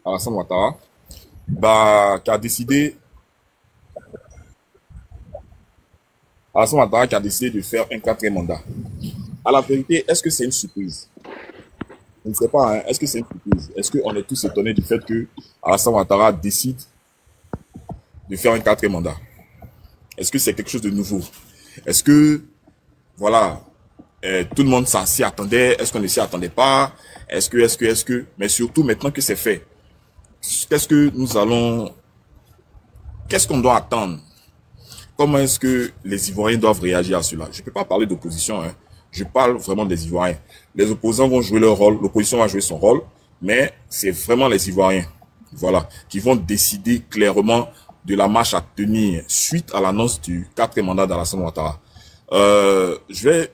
Alassane Ouattara, bah, qui a décidé, Alassane Ouattara qui a décidé de faire un quatrième mandat. À la vérité, est-ce que c'est une surprise? Je ne sais pas, hein, est-ce que c'est une surprise? Est-ce qu'on est tous étonnés du fait que Alassane Ouattara décide de faire un quatrième mandat? Est-ce que c'est quelque chose de nouveau? Est-ce que, voilà, tout le monde s'y attendait? Est-ce qu'on ne s'y attendait pas? Est-ce que, mais surtout maintenant que c'est fait, qu'est-ce que nous allons, qu'est-ce qu'on doit attendre? Comment est-ce que les Ivoiriens doivent réagir à cela? Je ne peux pas parler d'opposition, hein. Je parle vraiment des Ivoiriens. Les opposants vont jouer leur rôle, l'opposition va jouer son rôle, mais c'est vraiment les Ivoiriens, voilà, qui vont décider clairement de la marche à tenir suite à l'annonce du quatrième mandat d'Alassane Ouattara. Je vais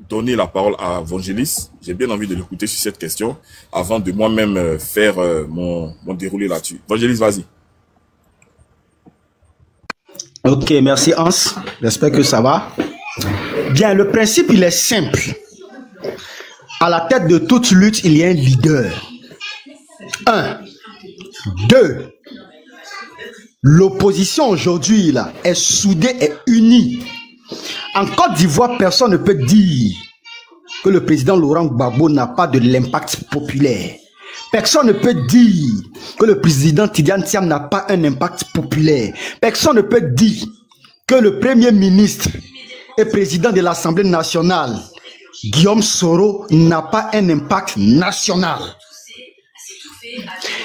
donner la parole à Vangelis. J'ai bien envie de l'écouter sur cette question avant de moi-même faire mon déroulé là-dessus. Vangelis, vas-y. Ok, merci Hans. J'espère que ça va. Bien, le principe, il est simple. À la tête de toute lutte, il y a un leader. Un. Deux. L'opposition aujourd'hui là est soudée et unie. En Côte d'Ivoire, personne ne peut dire que le président Laurent Gbagbo n'a pas de l'impact populaire. Personne ne peut dire que le président Tidiane Thiam n'a pas un impact populaire. Personne ne peut dire que le premier ministre et président de l'Assemblée nationale, Guillaume Soro, n'a pas un impact national.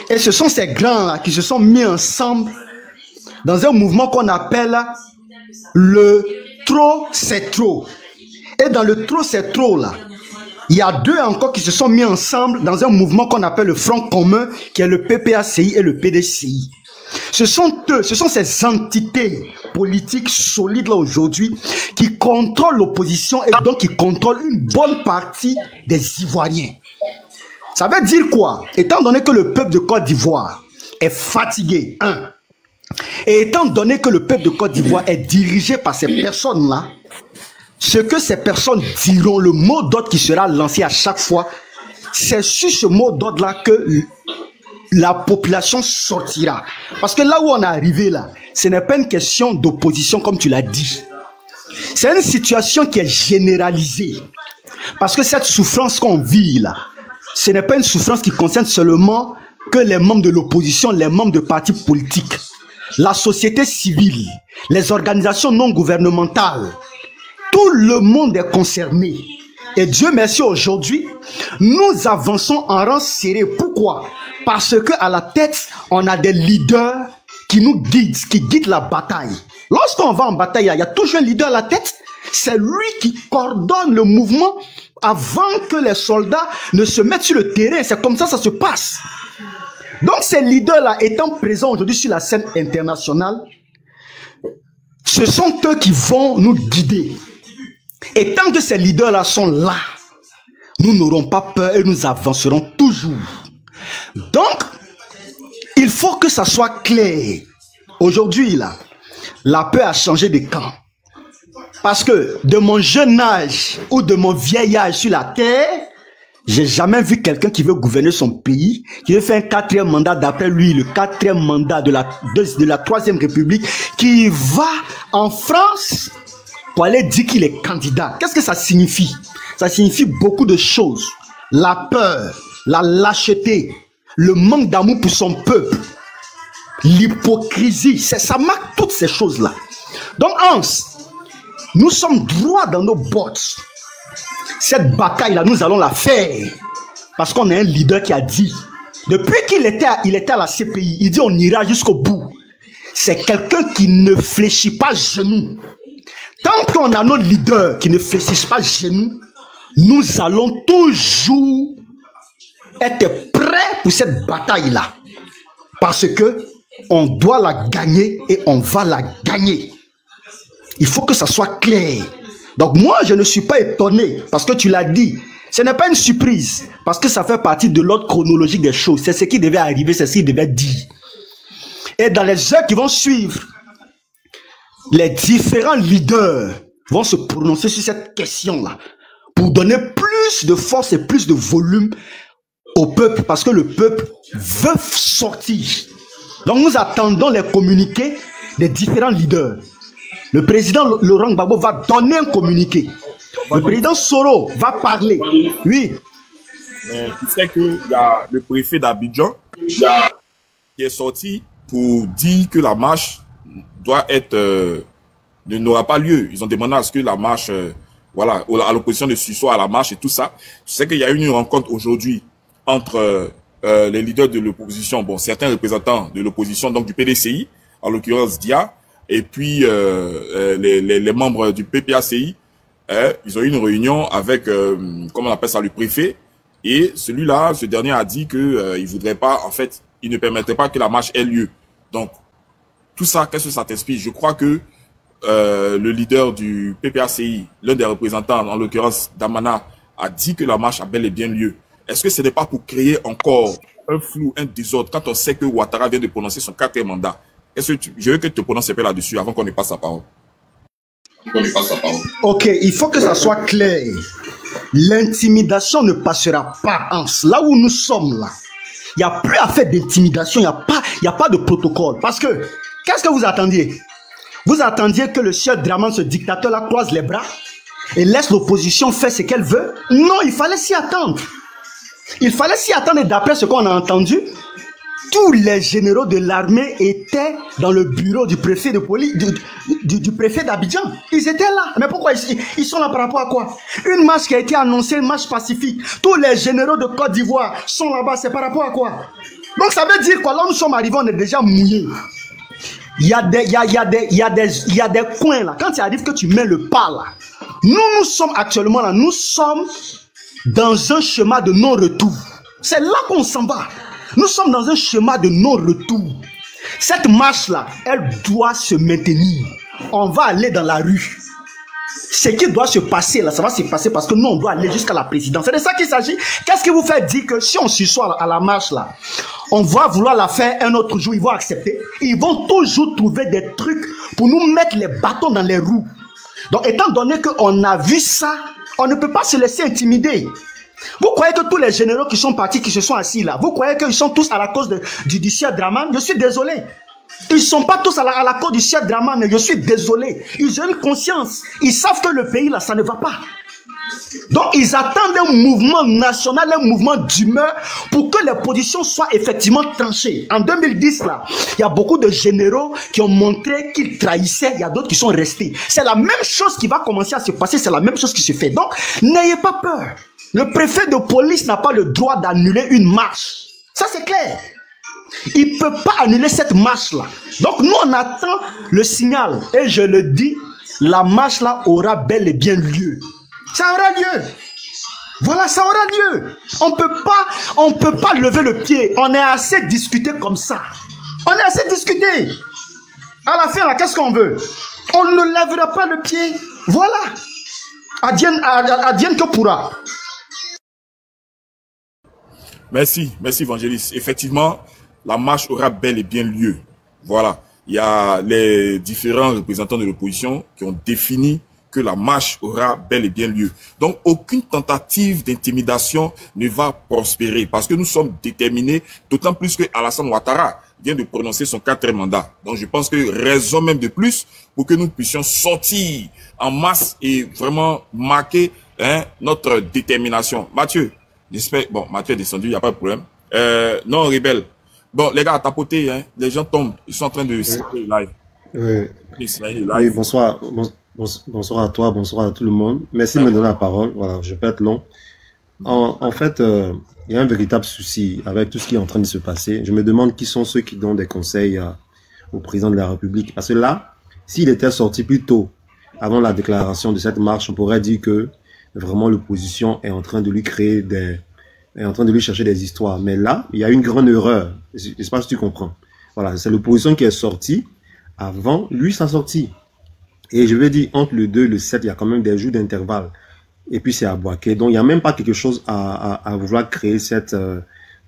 Et ce sont ces grands-là qui se sont mis ensemble dans un mouvement qu'on appelle le trop c'est trop. Et dans le trop c'est trop là, il y a deux encore qui se sont mis ensemble dans un mouvement qu'on appelle le Front commun, qui est le PPACI et le PDCI. Ce sont eux, ce sont ces entités politiques solides là aujourd'hui qui contrôlent l'opposition et donc qui contrôlent une bonne partie des Ivoiriens. Ça veut dire quoi? Étant donné que le peuple de Côte d'Ivoire est fatigué, un, et étant donné que le peuple de Côte d'Ivoire est dirigé par ces personnes-là, ce que ces personnes diront, le mot d'ordre qui sera lancé à chaque fois, c'est sur ce mot d'ordre-là que la population sortira. Parce que là où on est arrivé là, ce n'est pas une question d'opposition comme tu l'as dit. C'est une situation qui est généralisée. Parce que cette souffrance qu'on vit là, ce n'est pas une souffrance qui concerne seulement que les membres de l'opposition, les membres de partis politiques. La société civile, les organisations non gouvernementales, tout le monde est concerné. Et Dieu merci, aujourd'hui, nous avançons en rang serré. Pourquoi? Parce qu'à la tête, on a des leaders qui nous guident, qui guident la bataille. Lorsqu'on va en bataille, il y a toujours un leader à la tête. C'est lui qui coordonne le mouvement avant que les soldats ne se mettent sur le terrain. C'est comme ça que ça se passe. Donc ces leaders-là étant présents aujourd'hui sur la scène internationale, ce sont eux qui vont nous guider. Et tant que ces leaders-là sont là, nous n'aurons pas peur et nous avancerons toujours. Donc, il faut que ça soit clair. Aujourd'hui, là, la peur a changé de camp. Parce que de mon jeune âge ou de mon vieil âge sur la terre, j'ai jamais vu quelqu'un qui veut gouverner son pays, qui veut faire un quatrième mandat d'après lui, le quatrième mandat de la Troisième République, qui va en France pour aller dire qu'il est candidat. Qu'est-ce que ça signifie? Ça signifie beaucoup de choses. La peur, la lâcheté, le manque d'amour pour son peuple, l'hypocrisie, ça marque toutes ces choses-là. Donc Hans, nous sommes droits dans nos bottes. Cette bataille-là, nous allons la faire. Parce qu'on a un leader qui a dit, depuis qu'il était à la CPI, il dit on ira jusqu'au bout. C'est quelqu'un qui ne fléchit pas genoux. Tant qu'on a nos leaders qui ne fléchissent pas genoux, nous allons toujours être prêts pour cette bataille-là. Parce que on doit la gagner et on va la gagner. Il faut que ça soit clair. Donc moi, je ne suis pas étonné parce que tu l'as dit. Ce n'est pas une surprise parce que ça fait partie de l'ordre chronologique des choses. C'est ce qui devait arriver, c'est ce qui devait dire. Et dans les heures qui vont suivre, les différents leaders vont se prononcer sur cette question-là pour donner plus de force et plus de volume au peuple parce que le peuple veut sortir. Donc nous attendons les communiqués des différents leaders. Le président Laurent Gbagbo va donner un communiqué. Le président Soro va parler. Oui. Tu sais qu'il y a le préfet d'Abidjan qui est sorti pour dire que la marche doit être n'aura pas lieu. Ils ont demandé à ce que la marche, voilà, à l'opposition de Suso à la marche et tout ça. Tu sais qu'il y a eu une rencontre aujourd'hui entre les leaders de l'opposition, bon, certains représentants de l'opposition, donc du PDCI, en l'occurrence Dia, et puis les membres du PPACI. Ils ont eu une réunion avec, comment on appelle ça, le préfet. Et celui-là, ce dernier a dit que il voudrait pas, en fait, il ne permettrait pas que la marche ait lieu. Donc, tout ça, qu'est-ce que ça t'inspire? Je crois que le leader du PPACI, l'un des représentants, en l'occurrence Damana, a dit que la marche a bel et bien lieu. Est-ce que ce n'est pas pour créer encore un flou, un désordre, quand on sait que Ouattara vient de prononcer son 4e mandat? Est-ce que je veux que tu te prononces un peu là-dessus avant qu'on ne passe la parole. Ok, il faut que ça soit clair. L'intimidation ne passera pas. Là où nous sommes là, il n'y a plus à faire d'intimidation, il n'y a pas de protocole. Parce que, qu'est-ce que vous attendiez? Vous attendiez que le chef Draman, ce dictateur-là, croise les bras et laisse l'opposition faire ce qu'elle veut? Non, il fallait s'y attendre. Il fallait s'y attendre et d'après ce qu'on a entendu, tous les généraux de l'armée étaient dans le bureau du préfet de police, du préfet d'Abidjan. Ils étaient là. Mais pourquoi ils sont là par rapport à quoi? Une marche qui a été annoncée, une marche pacifique. Tous les généraux de Côte d'Ivoire sont là-bas. C'est par rapport à quoi? Donc ça veut dire quoi? Là où nous sommes arrivés, on est déjà mouillés. Il y a des coins là. Quand il arrive que tu mets le pas là, nous sommes actuellement là. Nous sommes dans un chemin de non-retour. C'est là qu'on s'en va. Nous sommes dans un chemin de non-retour. Cette marche-là, elle doit se maintenir. On va aller dans la rue. Ce qui doit se passer là, ça va se passer parce que nous, on doit aller jusqu'à la présidence. C'est de ça qu'il s'agit. Qu'est-ce qui vous fait dire que si on s'assoit à la marche là, on va vouloir la faire un autre jour, ils vont accepter. Ils vont toujours trouver des trucs pour nous mettre les bâtons dans les roues. Donc, étant donné qu'on a vu ça, on ne peut pas se laisser intimider. Vous croyez que tous les généraux qui sont partis, qui se sont assis là, vous croyez qu'ils sont tous à la cause du chef Draman? Je suis désolé. Ils ne sont pas tous à la cause du chef Draman, je suis désolé. Ils ont une conscience. Ils savent que le pays là, ça ne va pas. Donc ils attendent un mouvement national, un mouvement d'humeur pour que les positions soient effectivement tranchées. En 2010 là, il y a beaucoup de généraux qui ont montré qu'ils trahissaient, il y a d'autres qui sont restés. C'est la même chose qui va commencer à se passer, c'est la même chose qui se fait. Donc n'ayez pas peur. Le préfet de police n'a pas le droit d'annuler une marche. Ça, c'est clair. Il ne peut pas annuler cette marche-là. Donc, nous, on attend le signal. Et je le dis, la marche-là aura bel et bien lieu. Ça aura lieu. Voilà, ça aura lieu. On peut pas lever le pied. On est assez discuté comme ça. On est assez discuté. À la fin, là, qu'est-ce qu'on veut? On ne lèvera pas le pied. Voilà. Adienne que pourra. Merci Évangéliste. Effectivement, la marche aura bel et bien lieu. Voilà. Il y a les différents représentants de l'opposition qui ont défini que la marche aura bel et bien lieu. Donc, aucune tentative d'intimidation ne va prospérer parce que nous sommes déterminés, d'autant plus que Alassane Ouattara vient de prononcer son 4e mandat. Donc, je pense que raison même de plus pour que nous puissions sortir en masse et vraiment marquer notre détermination. Mathieu. J'espère, bon, Mathieu est descendu, il n'y a pas de problème. Non, rebelle. Bon, les gars, tapoter, hein, les gens tombent, ils sont en train de le live. Oui, bonsoir, bonsoir à toi, bonsoir à tout le monde. Merci de me donner la parole. Voilà, je peux être long. En fait, il y a un véritable souci avec tout ce qui est en train de se passer. Je me demande qui sont ceux qui donnent des conseils au président de la République. Parce que là, s'il était sorti plus tôt, avant la déclaration de cette marche, on pourrait dire que vraiment l'opposition est en train de lui créer est en train de lui chercher des histoires. Mais là, il y a une grande erreur. Je ne sais pas si tu comprends. Voilà, c'est l'opposition qui est sortie avant lui sa sortie. Et je veux dire, entre le 2 et le 7, il y a quand même des jours d'intervalle. Et puis c'est à Bouaké. Donc il n'y a même pas quelque chose à vouloir créer cette,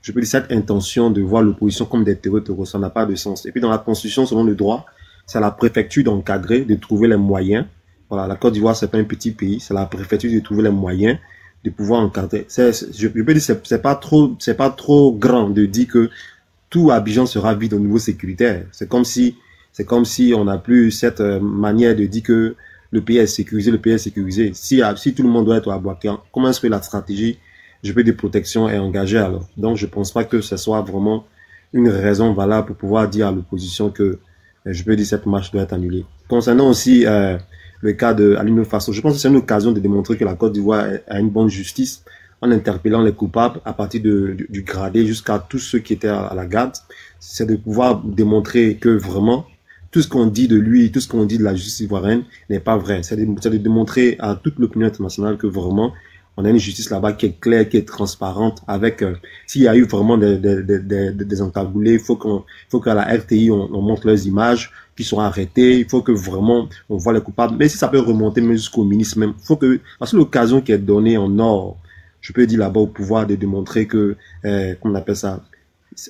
je peux dire, cette intention de voir l'opposition comme des terreaux. Ça n'a pas de sens. Et puis dans la Constitution, selon le droit, c'est à la préfecture d'encadrer, de trouver les moyens. Voilà, la Côte d'Ivoire, c'est pas un petit pays, c'est la préfecture de trouver les moyens de pouvoir encadrer. Je peux dire c'est pas trop grand de dire que tout Abidjan sera vide au niveau sécuritaire. C'est comme si on n'a plus cette manière de dire que le pays est sécurisé, le pays est sécurisé. Si tout le monde doit être à Boaké, comment est-ce que la stratégie, je peux dire, protection est engagée alors? Donc, je pense pas que ce soit vraiment une raison valable pour pouvoir dire à l'opposition que, je peux dire, cette marche doit être annulée. Concernant aussi le cas de Alino Faso, je pense que c'est une occasion de démontrer que la Côte d'Ivoire a une bonne justice en interpellant les coupables à partir du gradé jusqu'à tous ceux qui étaient à la garde. C'est de pouvoir démontrer que vraiment, tout ce qu'on dit de lui, tout ce qu'on dit de la justice ivoirienne n'est pas vrai. C'est de démontrer à toute l'opinion internationale que vraiment, on a une justice là-bas qui est claire, qui est transparente, avec, s'il y a eu vraiment des encagoulés, il faut qu'à la RTI, on montre leurs images, qu'ils soient arrêtés, il faut que vraiment, on voit les coupables. Mais si ça peut remonter même jusqu'au ministre même, parce que l'occasion qui est donnée en or, je peux dire là-bas au pouvoir de démontrer que, comment on appelle ça,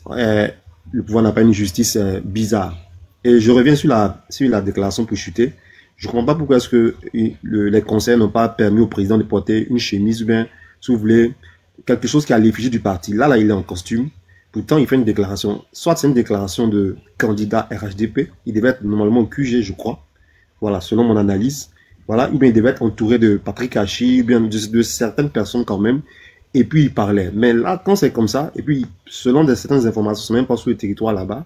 le pouvoir n'a pas une justice bizarre. Et je reviens sur la déclaration pour chuter. Je ne comprends pas pourquoi est-ce que les conseils n'ont pas permis au président de porter une chemise ou bien, si vous voulez, quelque chose qui a l'effigie du parti. Là, il est en costume. Pourtant, il fait une déclaration. Soit c'est une déclaration de candidat RHDP. Il devait être normalement au QG, je crois. Voilà, selon mon analyse. Voilà, ou bien il devait être entouré de Patrick Hachi, ou bien de certaines personnes quand même. Et puis, il parlait. Mais là, quand c'est comme ça, et puis, selon certaines informations, c'est même pas sur le territoire là-bas,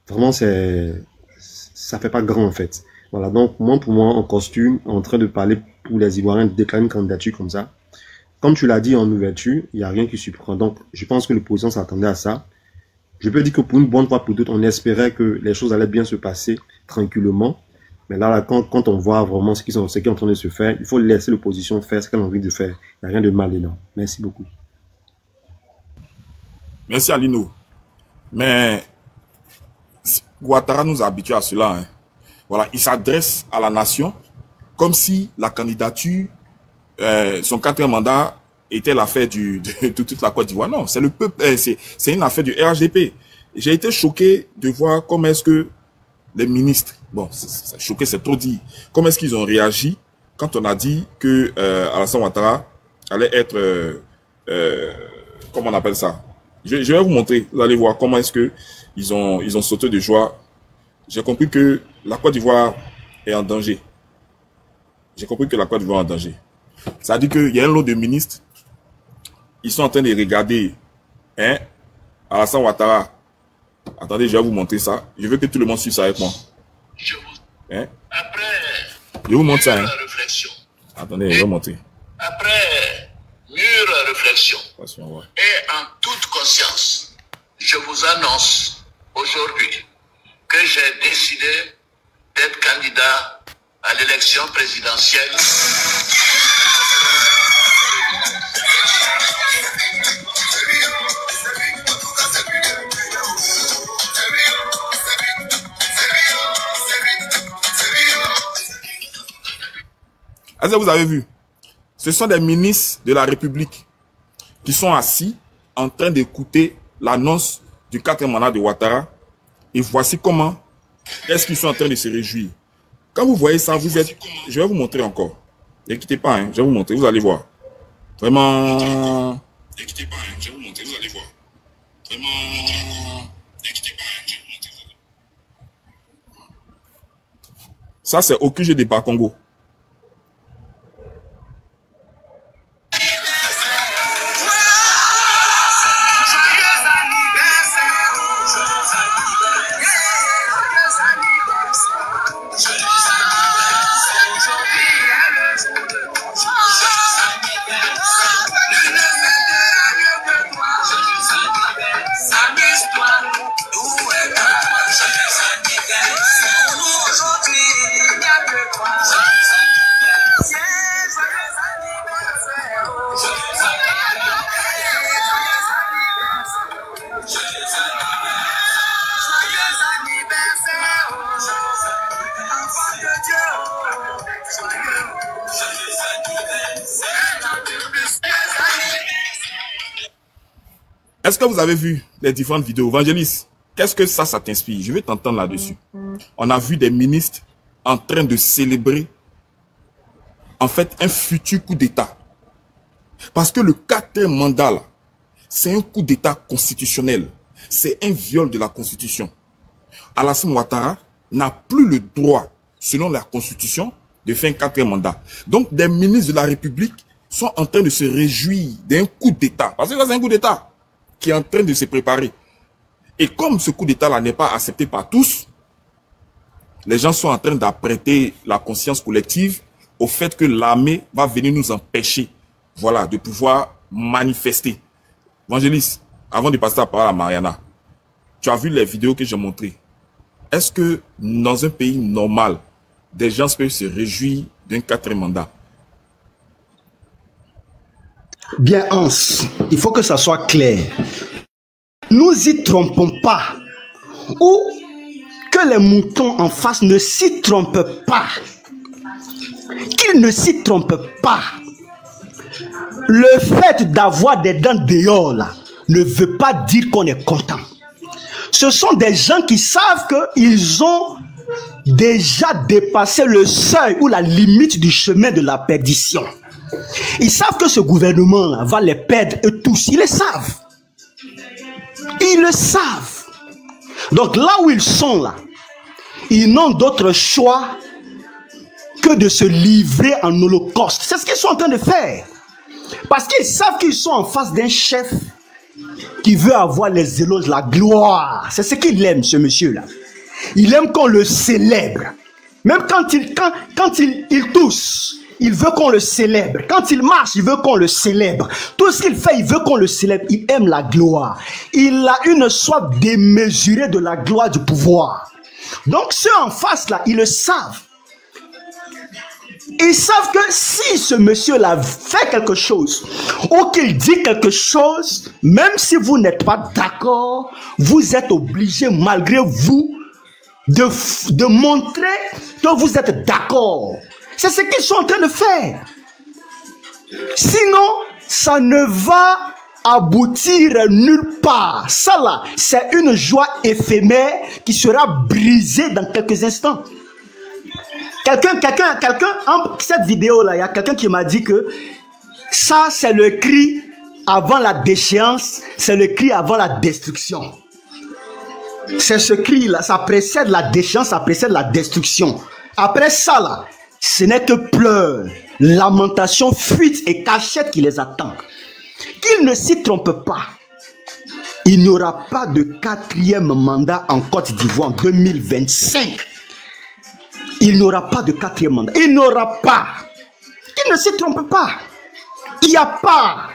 vraiment, ça fait pas grand en fait. Voilà, donc pour moi, en costume, en train de parler pour les Ivoiriens, de déclarer une candidature comme ça. Comme tu l'as dit en ouverture, il n'y a rien qui surprend. Donc, je pense que l'opposition s'attendait à ça. Je peux dire que pour une bonne fois pour toutes, on espérait que les choses allaient bien se passer tranquillement. Mais là quand on voit vraiment ce qui est en train de se faire, il faut laisser l'opposition faire ce qu'elle a envie de faire. Il n'y a rien de mal dedans. Merci beaucoup. Merci Alino. Mais Ouattara nous a habitués à cela. Hein. Voilà, il s'adresse à la nation comme si la candidature, son 4e mandat était l'affaire de toute la Côte d'Ivoire. Non, c'est le peuple, c'est une affaire du RHDP. J'ai été choqué de voir comment est-ce que les ministres, bon, choqué c'est trop dit, comment est-ce qu'ils ont réagi quand on a dit que Alassane Ouattara allait être, comment on appelle ça? Je vais vous montrer, vous allez voir comment est-ce que ils ont sauté de joie. J'ai compris que la Côte d'Ivoire est en danger. J'ai compris que la Côte d'Ivoire est en danger. Ça dit qu'il y a un lot de ministres, ils sont en train de regarder, hein, Alassane Ouattara. Attendez, je vais vous montrer ça. Je veux que tout le monde suive ça avec moi. Hein? Je vous montre ça. Hein? Attendez, je vais vous montrer. Après mûre réflexion et en toute conscience, je vous annonce aujourd'hui que j'ai décidé d'être candidat à l'élection présidentielle. Est-ce que vous avez vu? Ce sont des ministres de la République qui sont assis en train d'écouter l'annonce du 4e mandat de Ouattara. Et voici comment est-ce qu'ils sont en train de se réjouir. Quand vous voyez ça, vous êtes... Je vais vous montrer encore. N'inquiétez pas, hein, je vais vous montrer, vous allez voir. Vraiment... N'inquiétez pas, hein, je vais vous montrer, vous allez voir. Vraiment... N'inquiétez pas, hein, je vais vous montrer, vous allez voir. Ça, c'est au QG de Bas-Congo. Est-ce que vous avez vu les différentes vidéos? Vangelis, qu'est-ce que ça t'inspire? Je vais t'entendre là-dessus. On a vu des ministres en train de célébrer, en fait, un futur coup d'État. Parce que le quatrième mandat, là, c'est un coup d'État constitutionnel. C'est un viol de la Constitution. Alassane Ouattara n'a plus le droit, selon la Constitution, de faire un quatrième mandat. Donc, des ministres de la République sont en train de se réjouir d'un coup d'État. Parce que c'est un coup d'État qui est en train de se préparer. Et comme ce coup d'État-là n'est pas accepté par tous, les gens sont en train d'apprêter la conscience collective au fait que l'armée va venir nous empêcher, voilà, de pouvoir manifester. Évangéliste, avant de passer la parole à Mariana, tu as vu les vidéos que j'ai montrées. Est-ce que dans un pays normal, des gens peuvent se réjouir d'un quatrième mandat? Bien, Hans, il faut que ça soit clair. Nous y trompons pas. Ou que les moutons en face ne s'y trompent pas. Qu'ils ne s'y trompent pas. Le fait d'avoir des dents dehors là, ne veut pas dire qu'on est content. Ce sont des gens qui savent qu'ils ont déjà dépassé le seuil ou la limite du chemin de la perdition. Ils savent que ce gouvernement-là va les perdre eux tous. Ils le savent. Ils le savent. Donc là où ils sont là, ils n'ont d'autre choix que de se livrer en holocauste. C'est ce qu'ils sont en train de faire. Parce qu'ils savent qu'ils sont en face d'un chef qui veut avoir les éloges, la gloire. C'est ce qu'il aime, ce monsieur-là. Il aime qu'on le célèbre. Même quand il tousse, il veut qu'on le célèbre. Quand il marche, il veut qu'on le célèbre. Tout ce qu'il fait, il veut qu'on le célèbre. Il aime la gloire. Il a une soif démesurée de la gloire du pouvoir. Donc ceux en face, là, ils le savent. Ils savent que si ce monsieur-là fait quelque chose, ou qu'il dit quelque chose, même si vous n'êtes pas d'accord, vous êtes obligé, malgré vous, de montrer que vous êtes d'accord. C'est ce qu'ils sont en train de faire. Sinon, ça ne va aboutir nulle part. Ça là, c'est une joie éphémère qui sera brisée dans quelques instants. Quelqu'un, en cette vidéo-là, il y a quelqu'un qui m'a dit que ça, c'est le cri avant la déchéance, c'est le cri avant la destruction. C'est ce cri-là, ça précède la déchéance, ça précède la destruction. Après ça, là, ce n'est que pleurs, lamentations, fuites et cachettes qui les attendent. Qu'ils ne s'y trompent pas. Il n'y aura pas de quatrième mandat en Côte d'Ivoire en 2025. Il n'y aura pas de quatrième mandat. Il n'y aura pas. Qu'il ne s'y trompe pas. Il n'y a pas.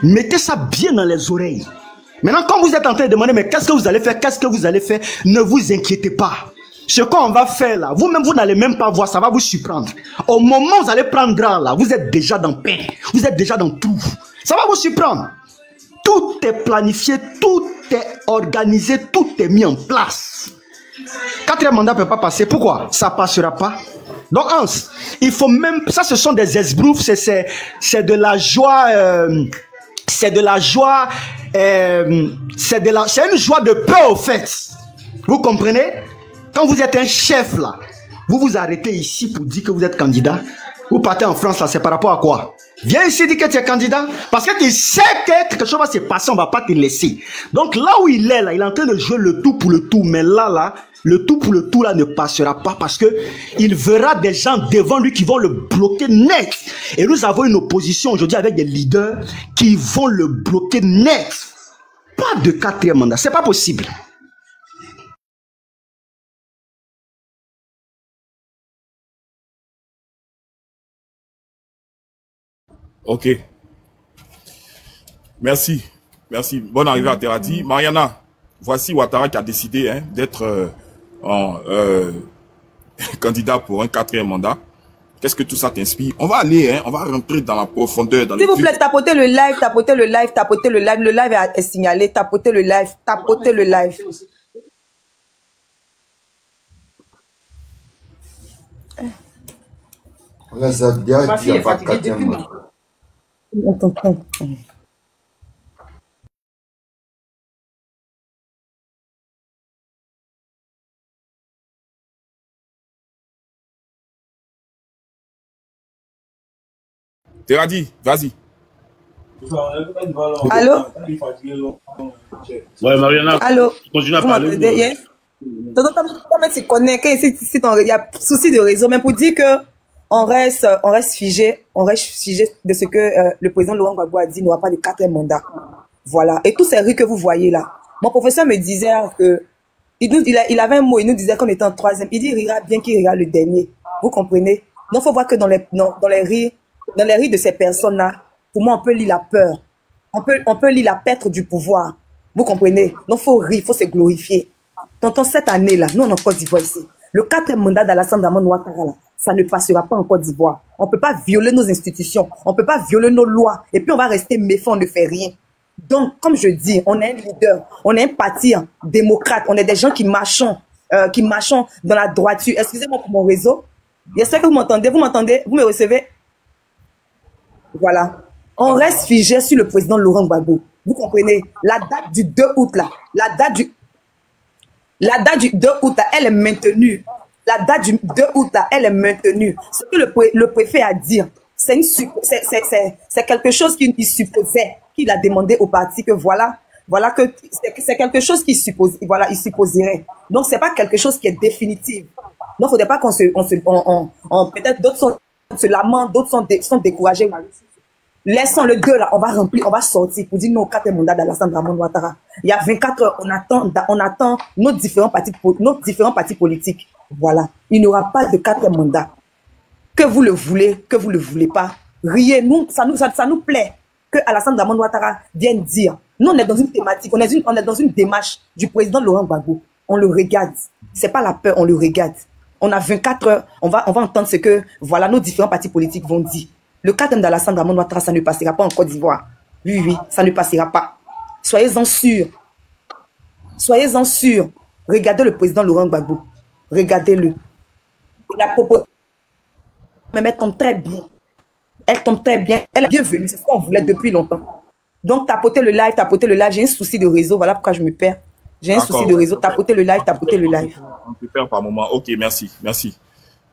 Mettez ça bien dans les oreilles. Maintenant, quand vous êtes en train de demander, mais qu'est-ce que vous allez faire? Qu'est-ce que vous allez faire? Ne vous inquiétez pas. Ce qu'on va faire là, vous-même, vous n'allez même pas voir, ça va vous surprendre. Au moment où vous allez prendre là, vous êtes déjà dans pain. Vous êtes déjà dans tout. Ça va vous surprendre. Tout est planifié, tout est organisé, tout est mis en place. Quatrième mandat ne peut pas passer. Pourquoi? Ça ne passera pas. Donc, Hans, il faut même... Ça, ce sont des esbroufs, c'est de la joie... c'est de la joie... c'est une joie de peur, au fait. Vous comprenez? Quand vous êtes un chef, là, vous vous arrêtez ici pour dire que vous êtes candidat. Vous partez en France, là, c'est par rapport à quoi? Viens ici dire que tu es candidat. Parce que tu sais que quelque chose va se passer, on ne va pas te laisser. Donc là où il est, là, il est en train de jouer le tout pour le tout. Mais là, le tout pour le tout, là, ne passera pas parce que il verra des gens devant lui qui vont le bloquer net. Et nous avons une opposition aujourd'hui avec des leaders qui vont le bloquer net. Pas de quatrième mandat, c'est pas possible. Ok. Merci. Merci. Bonne arrivée à Terati. Mariana, voici Ouattara qui a décidé d'être candidat pour un quatrième mandat. Qu'est-ce que tout ça t'inspire? On va aller, on va rentrer dans la profondeur. S'il vous plaît, tapotez le live, tapotez le live, tapotez le live. Le live est signalé, tapotez le live, tapotez le live. Terati, vas-y. Allô? Ouais, Mariana, Allô? continue à Vous parler. m'entendez? Yes? Tu connais il y a souci de réseau, mais pour dire que on reste figé de ce que le président Laurent Gbagbo a dit, il n'y aura pas de 4e mandat. Voilà. Et tous ces rues que vous voyez là, mon professeur me disait que il avait un mot, il nous disait qu'on était en 3e. Il dit il rira bien qu'il rira le dernier. Vous comprenez? Donc il faut voir que dans les rires de ces personnes-là, pour moi, on peut lire la peur. On peut lire la perte du pouvoir. Vous comprenez? Donc il faut rire, il faut se glorifier. Tonton, cette année-là, nous, on est en Côte d'Ivoire ici. Le 4e mandat d'Alassane Dramane Ouattara, là, ça ne passera pas en Côte d'Ivoire. On ne peut pas violer nos institutions. On ne peut pas violer nos lois. Et puis, on va rester méfiant, on ne fait rien. Donc, comme je dis, on est un leader. On est un parti démocrate. On est des gens qui marchons dans la droiture. Excusez-moi pour mon réseau. J'espère que vous m'entendez. Vous m'entendez? Vous me recevez? Voilà. On reste figé sur le président Laurent Gbagbo. Vous comprenez? La date du 2 août, là. La date du 2 août, elle est maintenue. La date du 2 août, elle est maintenue. Ce que le préfet a dit, c'est quelque chose qu'il supposait, qu'il a demandé au parti que voilà que c'est quelque chose qu'il suppose, voilà, il supposerait. Donc, c'est pas quelque chose qui est définitif. Donc, faudrait pas peut-être d'autres se lamentent, d'autres sont découragés. Laissons le 2 là, on va remplir, on va sortir pour dire nos 4 mandats d'Alassane Dramane Ouattara. Il y a 24 heures, on attend nos différents partis politiques. Voilà. Il n'y aura pas de 4 mandats. Que vous le voulez, que vous ne le voulez pas. Riez, ça nous plaît que Alassane Dramane Ouattara vienne dire. Nous, on est dans une thématique, on est dans une démarche du président Laurent Gbagbo. On le regarde. C'est pas la peur, on le regarde. On a 24 heures, on va entendre ce que, voilà, nos différents partis politiques vont dire. Le 4e d'Alassane Dramane Ouattara, ça ne passera pas en Côte d'Ivoire. Oui, ça ne passera pas. Soyez-en sûrs. Soyez-en sûrs. Regardez le président Laurent Gbagbo. Regardez-le. La proposition, elle tombe très bien. Elle tombe très bien. Elle est bienvenue. C'est ce qu'on voulait depuis longtemps. Donc, tapotez le live. J'ai un souci de réseau. Voilà pourquoi je me perds. J'ai un souci de réseau. Tapotez le live. On peut perdre par moment. Ok, merci.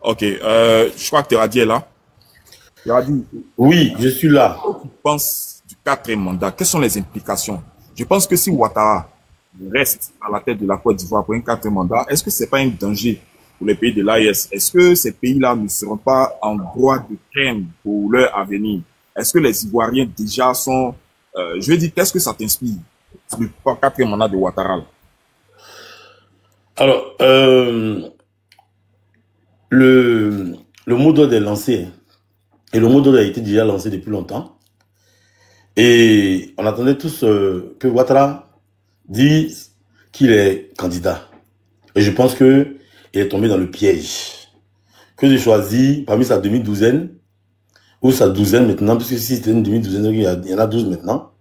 Ok, je crois que Teradi est là. Oui, je suis là. Tu penses du 4e mandat, quelles sont les implications? Je pense que si Ouattara reste à la tête de la Côte d'Ivoire pour un 4e mandat, est-ce que ce n'est pas un danger pour les pays de l'AES? Est-ce que ces pays-là ne seront pas en droit de craindre pour leur avenir? Est-ce que les Ivoiriens déjà sont... je veux dire, qu'est-ce que ça t'inspire, le 4e mandat de Ouattara? Alors, le mot d'ordre est lancé. Et le mot d'ordre a été déjà lancé depuis longtemps. Et on attendait tous que Ouattara dise qu'il est candidat. Et je pense qu'il est tombé dans le piège. Que j'ai choisi parmi sa demi-douzaine, ou sa douzaine maintenant, parce que si c'était une demi-douzaine, il y en a 12 maintenant,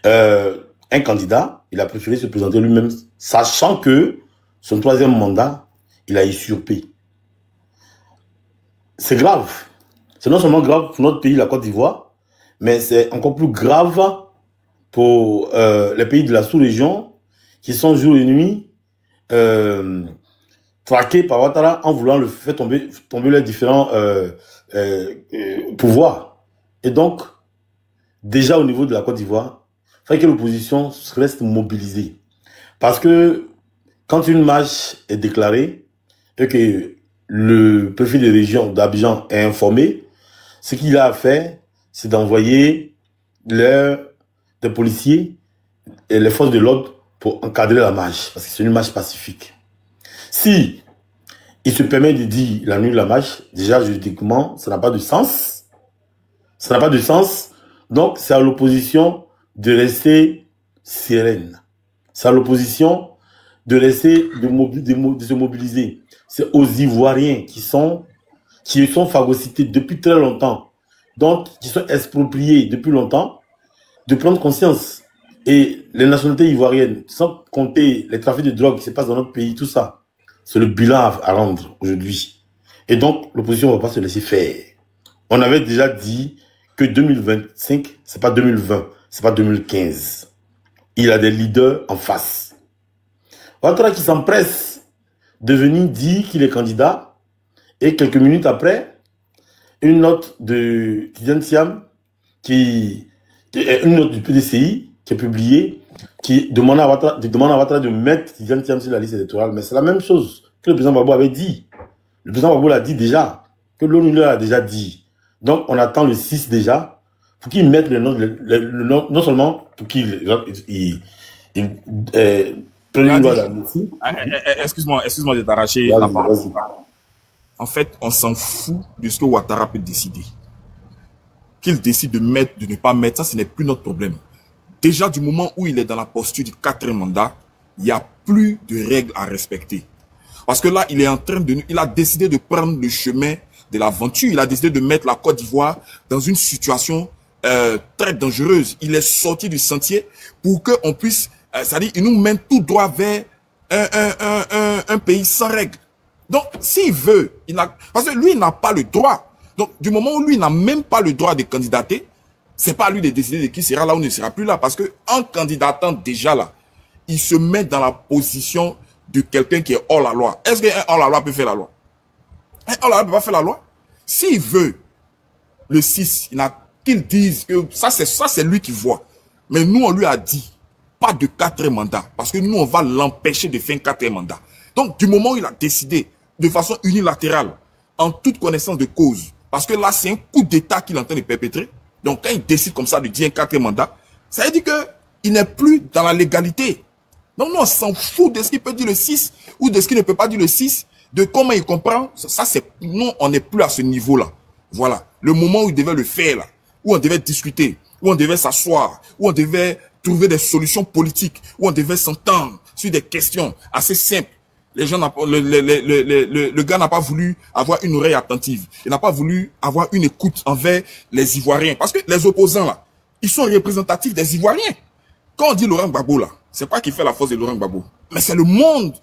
un candidat, il a préféré se présenter lui-même, sachant que son 3e mandat, il a usurpé. C'est grave. C'est non seulement grave pour notre pays, la Côte d'Ivoire, mais c'est encore plus grave pour les pays de la sous-région qui sont jour et nuit traqués par Ouattara en voulant le faire tomber leurs différents pouvoirs. Et donc, déjà au niveau de la Côte d'Ivoire, il faut que l'opposition reste mobilisée. Parce que quand une marche est déclarée et que le préfet de région d'Abidjan est informé, ce qu'il a à faire, c'est d'envoyer des policiers et les forces de l'ordre pour encadrer la marche, parce que c'est une marche pacifique. Si il se permet de dire la nuit de la marche, déjà juridiquement, ça n'a pas de sens. Ça n'a pas de sens. Donc, c'est à l'opposition de rester sereine. C'est à l'opposition de rester, de se mobiliser. C'est aux Ivoiriens qui sont phagocytés depuis très longtemps, donc qui sont expropriés depuis longtemps, de prendre conscience. Et les nationalités ivoiriennes, sans compter les trafics de drogue qui se passent dans notre pays, tout ça, c'est le bilan à rendre aujourd'hui. Et donc, l'opposition ne va pas se laisser faire. On avait déjà dit que 2025, c'est pas 2020, c'est pas 2015. Il a des leaders en face. Ouattara qui s'empresse de venir dire qu'il est candidat, et quelques minutes après, une note de Tidiane Thiam qui une note du PDCI qui est publiée, qui demande à Ouattara de mettre Tidiane Thiam sur la liste électorale. Mais c'est la même chose que le président Gbagbo avait dit. Le président Gbagbo l'a dit déjà, que l'ONU l'a déjà dit. Donc, on attend le 6 déjà, pour qu'ils mettent le nom, non seulement pour qu'ils prennent une loi d'amnistie. Excuse-moi de t'arracher la parole. En fait, on s'en fout de ce que Ouattara peut décider. Qu'il décide de mettre, de ne pas mettre, ça, ce n'est plus notre problème. Déjà, du moment où il est dans la posture du 4e mandat, il n'y a plus de règles à respecter. Parce que là, il est en train de, il a décidé de prendre le chemin de l'aventure. Il a décidé de mettre la Côte d'Ivoire dans une situation très dangereuse. Il est sorti du sentier pour qu'on puisse, c'est-à-dire, il nous mène tout droit vers un pays sans règles. Donc, s'il veut, parce que lui, il n'a pas le droit. Donc, du moment où lui n'a même pas le droit de candidater, c'est pas à lui de décider de qui sera là ou ne sera plus là. Parce que en candidatant déjà là, il se met dans la position de quelqu'un qui est hors la loi. Est-ce qu'un hors la loi peut faire la loi? Un hors la loi ne peut pas faire la loi. S'il veut, le 6, qu'il dise que ça c'est lui qui voit. Mais nous, on lui a dit, pas de 4e mandat. Parce que nous, on va l'empêcher de faire un 4e mandat. Donc, du moment où il a décidé, de façon unilatérale, en toute connaissance de cause, parce que là, c'est un coup d'État qu'il est en train de perpétrer. Donc, quand il décide comme ça de dire un 4e mandat, ça veut dire qu'il n'est plus dans la légalité. Donc, nous, on s'en fout de ce qu'il peut dire le 6 ou de ce qu'il ne peut pas dire le 6, de comment il comprend. Ça, c'est, nous, on n'est plus à ce niveau-là. Voilà. Le moment où il devait le faire, là, où on devait discuter, où on devait s'asseoir, où on devait trouver des solutions politiques, où on devait s'entendre sur des questions assez simples. Les gens le gars n'a pas voulu avoir une oreille attentive. Il n'a pas voulu avoir une écoute envers les Ivoiriens. Parce que les opposants, là, ils sont représentatifs des Ivoiriens. Quand on dit Laurent Gbagbo, là, c'est pas qu'il fait la force de Laurent Gbagbo. Mais c'est le monde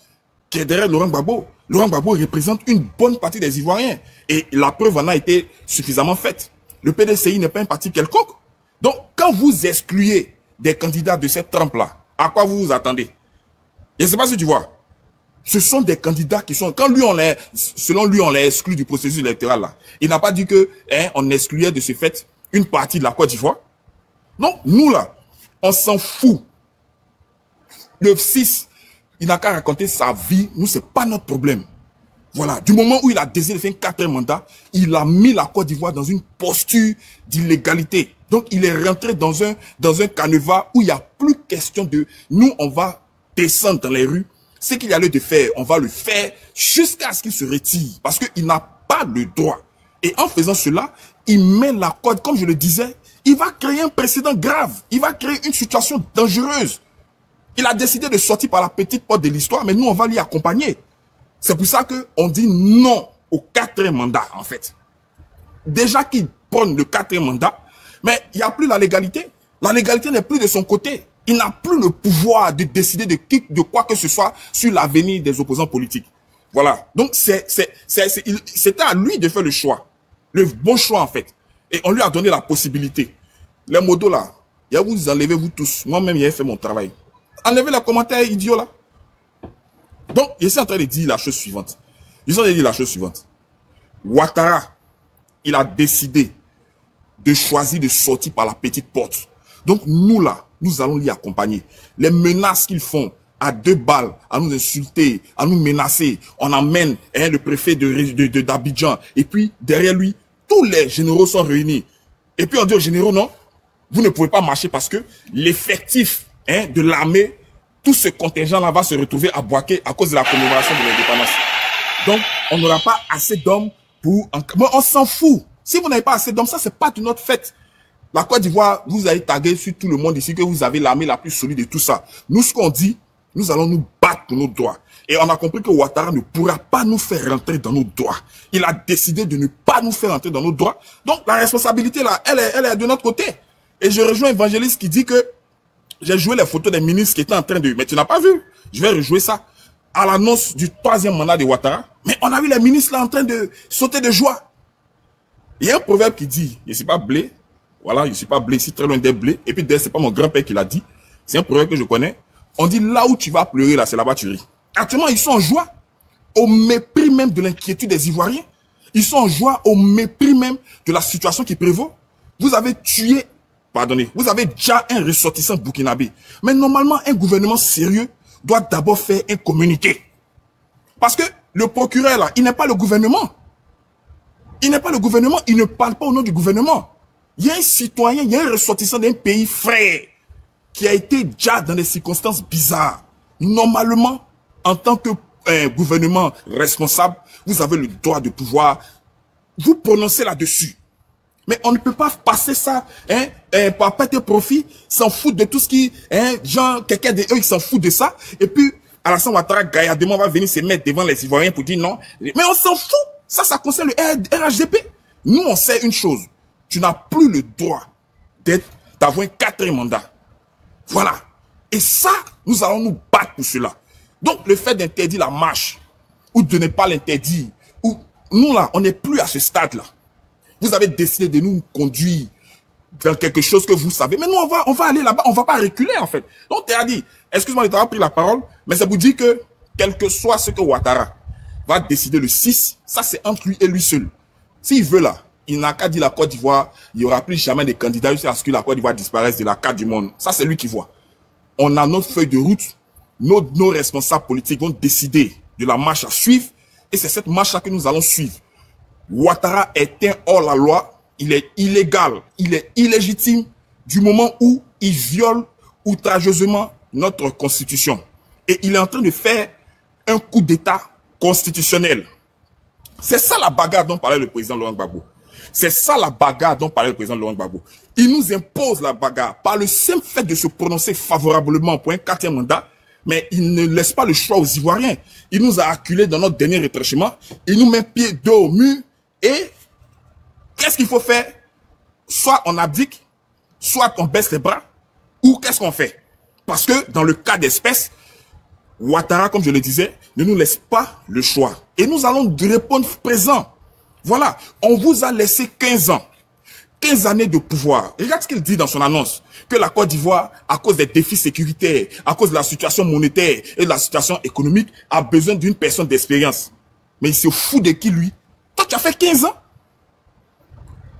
qui est derrière Laurent Gbagbo. Laurent Gbagbo représente une bonne partie des Ivoiriens. Et la preuve en a été suffisamment faite. Le PDCI n'est pas un parti quelconque. Donc, quand vous excluez des candidats de cette trempe-là, à quoi vous vous attendez? Je ne sais pas si tu vois. Ce sont des candidats qui sont, quand lui, selon lui, on les exclut du processus électoral là. Il n'a pas dit que, on excluait de ce fait une partie de la Côte d'Ivoire. Non, nous là, on s'en fout. Le 6, il n'a qu'à raconter sa vie. Nous, c'est pas notre problème. Voilà. Du moment où il a décidé de faire un 4e mandat, il a mis la Côte d'Ivoire dans une posture d'illégalité. Donc, il est rentré dans un canevas où il n'y a plus question de, nous, on va descendre dans les rues. Ce qu'il y a lieu de faire, on va le faire jusqu'à ce qu'il se retire. Parce qu'il n'a pas le droit. Et en faisant cela, il met la Côte, comme je le disais, il va créer un précédent grave. Il va créer une situation dangereuse. Il a décidé de sortir par la petite porte de l'histoire, mais nous, on va l'y accompagner. C'est pour ça qu'on dit non au 4e mandat, en fait. Déjà qu'il prenne le 4e mandat, mais il n'y a plus la légalité. La légalité n'est plus de son côté. Il n'a plus le pouvoir de décider de quoi que ce soit sur l'avenir des opposants politiques. Voilà. Donc, c'était à lui de faire le choix. Le bon choix, en fait. Et on lui a donné la possibilité. Les modos, là, il y a vous enlevez vous tous. Moi-même, j'ai fait mon travail. Enlevez les commentaires idiots, là. Donc, je suis en train de dire la chose suivante. Je suis en train de dire la chose suivante. Ouattara, il a décidé de choisir de sortir par la petite porte. Donc, nous, là, nous allons l'y accompagner. Les menaces qu'ils font à 2 balles, à nous insulter, à nous menacer, on amène le préfet d'Abidjan. Et puis, derrière lui, tous les généraux sont réunis. Et puis, on dit aux généraux, non, vous ne pouvez pas marcher parce que l'effectif de l'armée, tout ce contingent-là va se retrouver à Bouaké à cause de la commémoration de l'indépendance. Donc, on n'aura pas assez d'hommes pour... Bon, on s'en fout. Si vous n'avez pas assez d'hommes, ça, c'est pas de notre fête. La Côte d'Ivoire, vous allez taguer sur tout le monde ici que vous avez l'armée la plus solide de tout ça. Nous, ce qu'on dit, nous allons nous battre pour nos droits. Et on a compris que Ouattara ne pourra pas nous faire rentrer dans nos droits. Il a décidé de ne pas nous faire rentrer dans nos droits. Donc, la responsabilité, là, elle est de notre côté. Et je rejoins Évangéliste qui dit que j'ai joué les photos des ministres qui étaient en train de... Mais tu n'as pas vu. Je vais rejouer ça. À l'annonce du 3e mandat de Ouattara. Mais on a vu les ministres là en train de sauter de joie. Il y a un proverbe qui dit, je ne suis pas blé. Voilà, je ne suis pas blé, ici très loin des blés. Et puis d'ailleurs, ce n'est pas mon grand-père qui l'a dit. C'est un proverbe que je connais. On dit, là où tu vas pleurer, là, c'est là-bas tu ris. Actuellement, ils sont en joie. Au mépris même de l'inquiétude des Ivoiriens. Ils sont en joie au mépris même de la situation qui prévaut. Vous avez tué pardonnez, vous avez déjà un ressortissant burkinabé. Mais normalement, un gouvernement sérieux doit d'abord faire un communiqué. Parce que le procureur, là, il n'est pas le gouvernement. Il n'est pas le gouvernement, il ne parle pas au nom du gouvernement. Il y a un citoyen, il y a un ressortissant d'un pays frère qui a été déjà dans des circonstances bizarres. Normalement, en tant que gouvernement responsable, vous avez le droit de pouvoir vous prononcer là-dessus. Mais on ne peut pas passer ça, par perte de profit, s'en foutre de tout ce qui, genre, quelqu'un de eux, ils s'en foutent de ça, et puis, Alassane Ouattara, gaillardement, va venir se mettre devant les Ivoiriens pour dire non. Mais on s'en fout. Ça concerne le RHDP. Nous, on sait une chose. Tu n'as plus le droit d'avoir un 4e mandat. Voilà. Et ça, nous allons nous battre pour cela. Donc, le fait d'interdire la marche, ou de ne pas l'interdire, ou nous, là, on n'est plus à ce stade-là. Vous avez décidé de nous conduire vers quelque chose que vous savez. Mais nous, on va aller là-bas, on ne va pas reculer, en fait. Donc, tu as dit, excuse-moi d'avoir pris la parole, mais ça vous dit que, quel que soit ce que Ouattara va décider le 6, ça c'est entre lui et lui seul. S'il veut là, il n'a qu'à dire la Côte d'Ivoire, il n'y aura plus jamais de candidats jusqu'à ce que la Côte d'Ivoire disparaisse de la carte du monde. Ça c'est lui qui voit. On a notre feuille de route, nos responsables politiques vont décider de la marche à suivre, et c'est cette marche-là que nous allons suivre. Ouattara est un hors la loi, il est illégal, il est illégitime du moment où il viole outrageusement notre constitution. Et il est en train de faire un coup d'État constitutionnel. C'est ça la bagarre dont parlait le président Laurent Gbagbo. C'est ça la bagarre dont parlait le président Laurent Gbagbo. Il nous impose la bagarre par le simple fait de se prononcer favorablement pour un 4e mandat, mais il ne laisse pas le choix aux Ivoiriens. Il nous a acculés dans notre dernier retranchement, il nous met pied dos au mur, et qu'est-ce qu'il faut faire? Soit on abdique, soit on baisse les bras, ou qu'est-ce qu'on fait? Parce que dans le cas d'espèce, Ouattara, comme je le disais, ne nous laisse pas le choix. Et nous allons répondre présent. Voilà, on vous a laissé 15 ans. 15 années de pouvoir. Regarde ce qu'il dit dans son annonce. Que la Côte d'Ivoire, à cause des défis sécuritaires, à cause de la situation monétaire et de la situation économique, a besoin d'une personne d'expérience. Mais il se fout de qui, lui? Toi, tu as fait 15 ans.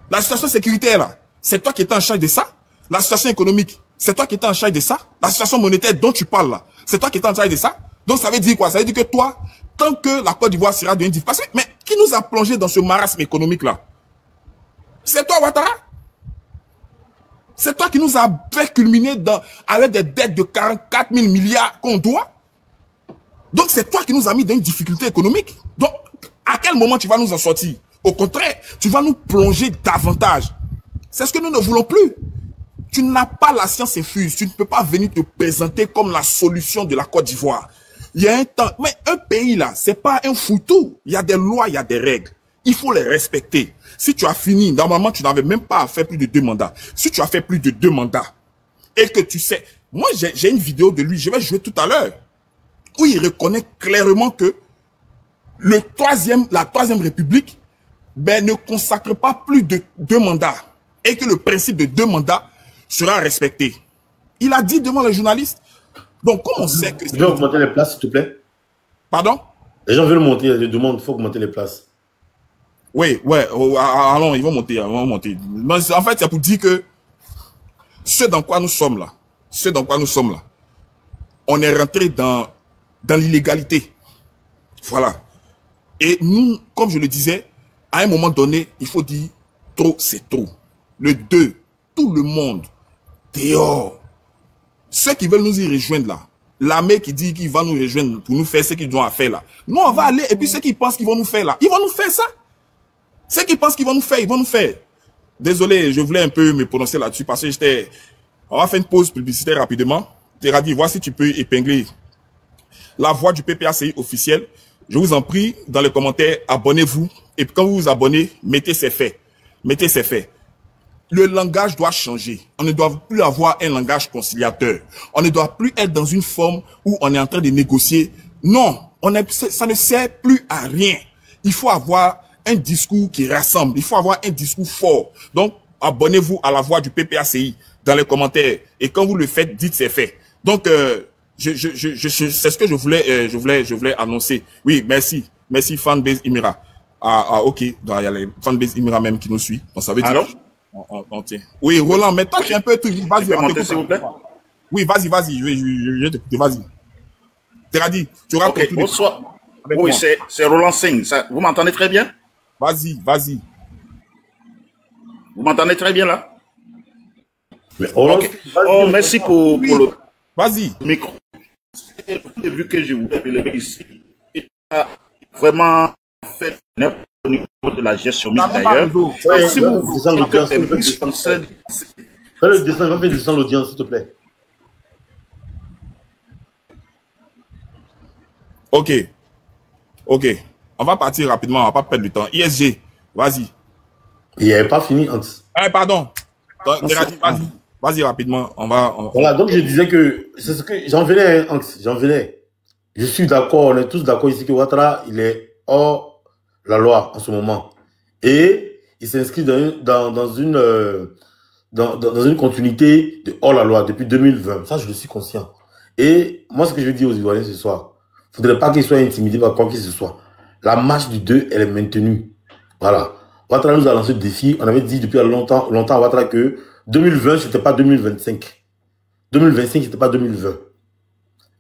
La situation sécuritaire, là, c'est toi qui étais en charge de ça. La situation économique, c'est toi qui étais en charge de ça. La situation monétaire dont tu parles, là, c'est toi qui étais en charge de ça. Donc, ça veut dire quoi? Ça veut dire que toi, tant que la Côte d'Ivoire sera devenue difficile. Mais qui nous a plongé dans ce marasme économique-là? C'est toi, Ouattara. C'est toi qui nous a fait culminer avec des dettes de 44 000 milliards qu'on doit. Donc, c'est toi qui nous a mis dans une difficulté économique. Donc, à quel moment tu vas nous en sortir? Au contraire, tu vas nous plonger davantage. C'est ce que nous ne voulons plus. Tu n'as pas la science infuse. Tu ne peux pas venir te présenter comme la solution de la Côte d'Ivoire. Il y a un temps. Mais un pays là, c'est pas un foutu. Il y a des lois, il y a des règles. Il faut les respecter. Si tu as fini, normalement, tu n'avais même pas à faire plus de 2 mandats. Si tu as fait plus de 2 mandats, et que tu sais, moi j'ai une vidéo de lui, je vais jouer tout à l'heure, où il reconnaît clairement que la troisième République, ben, ne consacre pas plus de 2 mandats. Et que le principe de 2 mandats sera respecté. Il a dit devant les journalistes. Donc, comment on sait que... Je vais augmenter les places, s'il te plaît. Pardon? Les gens veulent monter, je demande, il faut augmenter les places. Oui, ouais, allons, ils vont monter. Mais en fait, c'est pour dire que ce dans quoi nous sommes là, on est rentré dans l'illégalité. Voilà. Et nous, comme je le disais, à un moment donné, il faut dire trop, c'est trop. Le 2, tout le monde, dehors. Ceux qui veulent nous y rejoindre là, l'armée qui dit qu'il va nous rejoindre pour nous faire ce qu'ils doivent faire là. Nous, on va aller, et puis ceux qui pensent qu'ils vont nous faire là, ils vont nous faire ça. Ceux qui pensent qu'ils vont nous faire, ils vont nous faire. Désolé, je voulais un peu me prononcer là-dessus parce que j'étais... On va faire une pause publicitaire rapidement. Teradi, voici si tu peux épingler la voix du PPACI officiel. Je vous en prie, dans les commentaires, abonnez-vous. Et quand vous vous abonnez, mettez ces faits. Mettez ces faits. Le langage doit changer. On ne doit plus avoir un langage conciliateur. On ne doit plus être dans une forme où on est en train de négocier. Non, ça ne sert plus à rien. Il faut avoir un discours qui rassemble. Il faut avoir un discours fort. Donc, abonnez-vous à la voix du PPACI dans les commentaires. Et quand vous le faites, dites c'est fait. Donc, c'est ce que je voulais annoncer. Oui, merci. Merci, Fanbase Imira. Ok. Donc, il y a les Fanbase Imira même qui nous suit. Donc, ça veut dire... Alors? On tient. Oui, Roland, mais toi, tu es un peu tout. Vas-y, s'il vous plaît. Oui, vas-y. Je vais t'écouter, vas-y. Teradi, tu auras okay, bonsoir. Oui, c'est Roland Singh. Vous m'entendez très bien? Vas-y. Vous m'entendez très bien là? Okay. Oh, merci pour le micro. Vu que je vous ai ici, il a vraiment fait au niveau de la gestion d'ailleurs. Si vous fais descendre l'audience, s'il te plaît. Ok. On va partir rapidement, on va pas perdre du temps. ISG, vas-y. Il n'avait pas fini. Pardon. Vas-y rapidement. Voilà, donc je disais que c'est ce que j'en venais. Je suis d'accord, on est tous d'accord ici que Ouattara, il est hors la loi en ce moment. Et il s'inscrit dans une continuité de hors la loi depuis 2020. Ça, je le suis conscient. Et moi, ce que je veux dire aux Ivoiriens ce soir, il ne faudrait pas qu'ils soient intimidés par quoi que ce soit. La marche du 2, elle est maintenue. Voilà. Ouattara nous a lancé le défi. On avait dit depuis longtemps à Ouattara que 2020, ce n'était pas 2025. 2025, ce n'était pas 2020.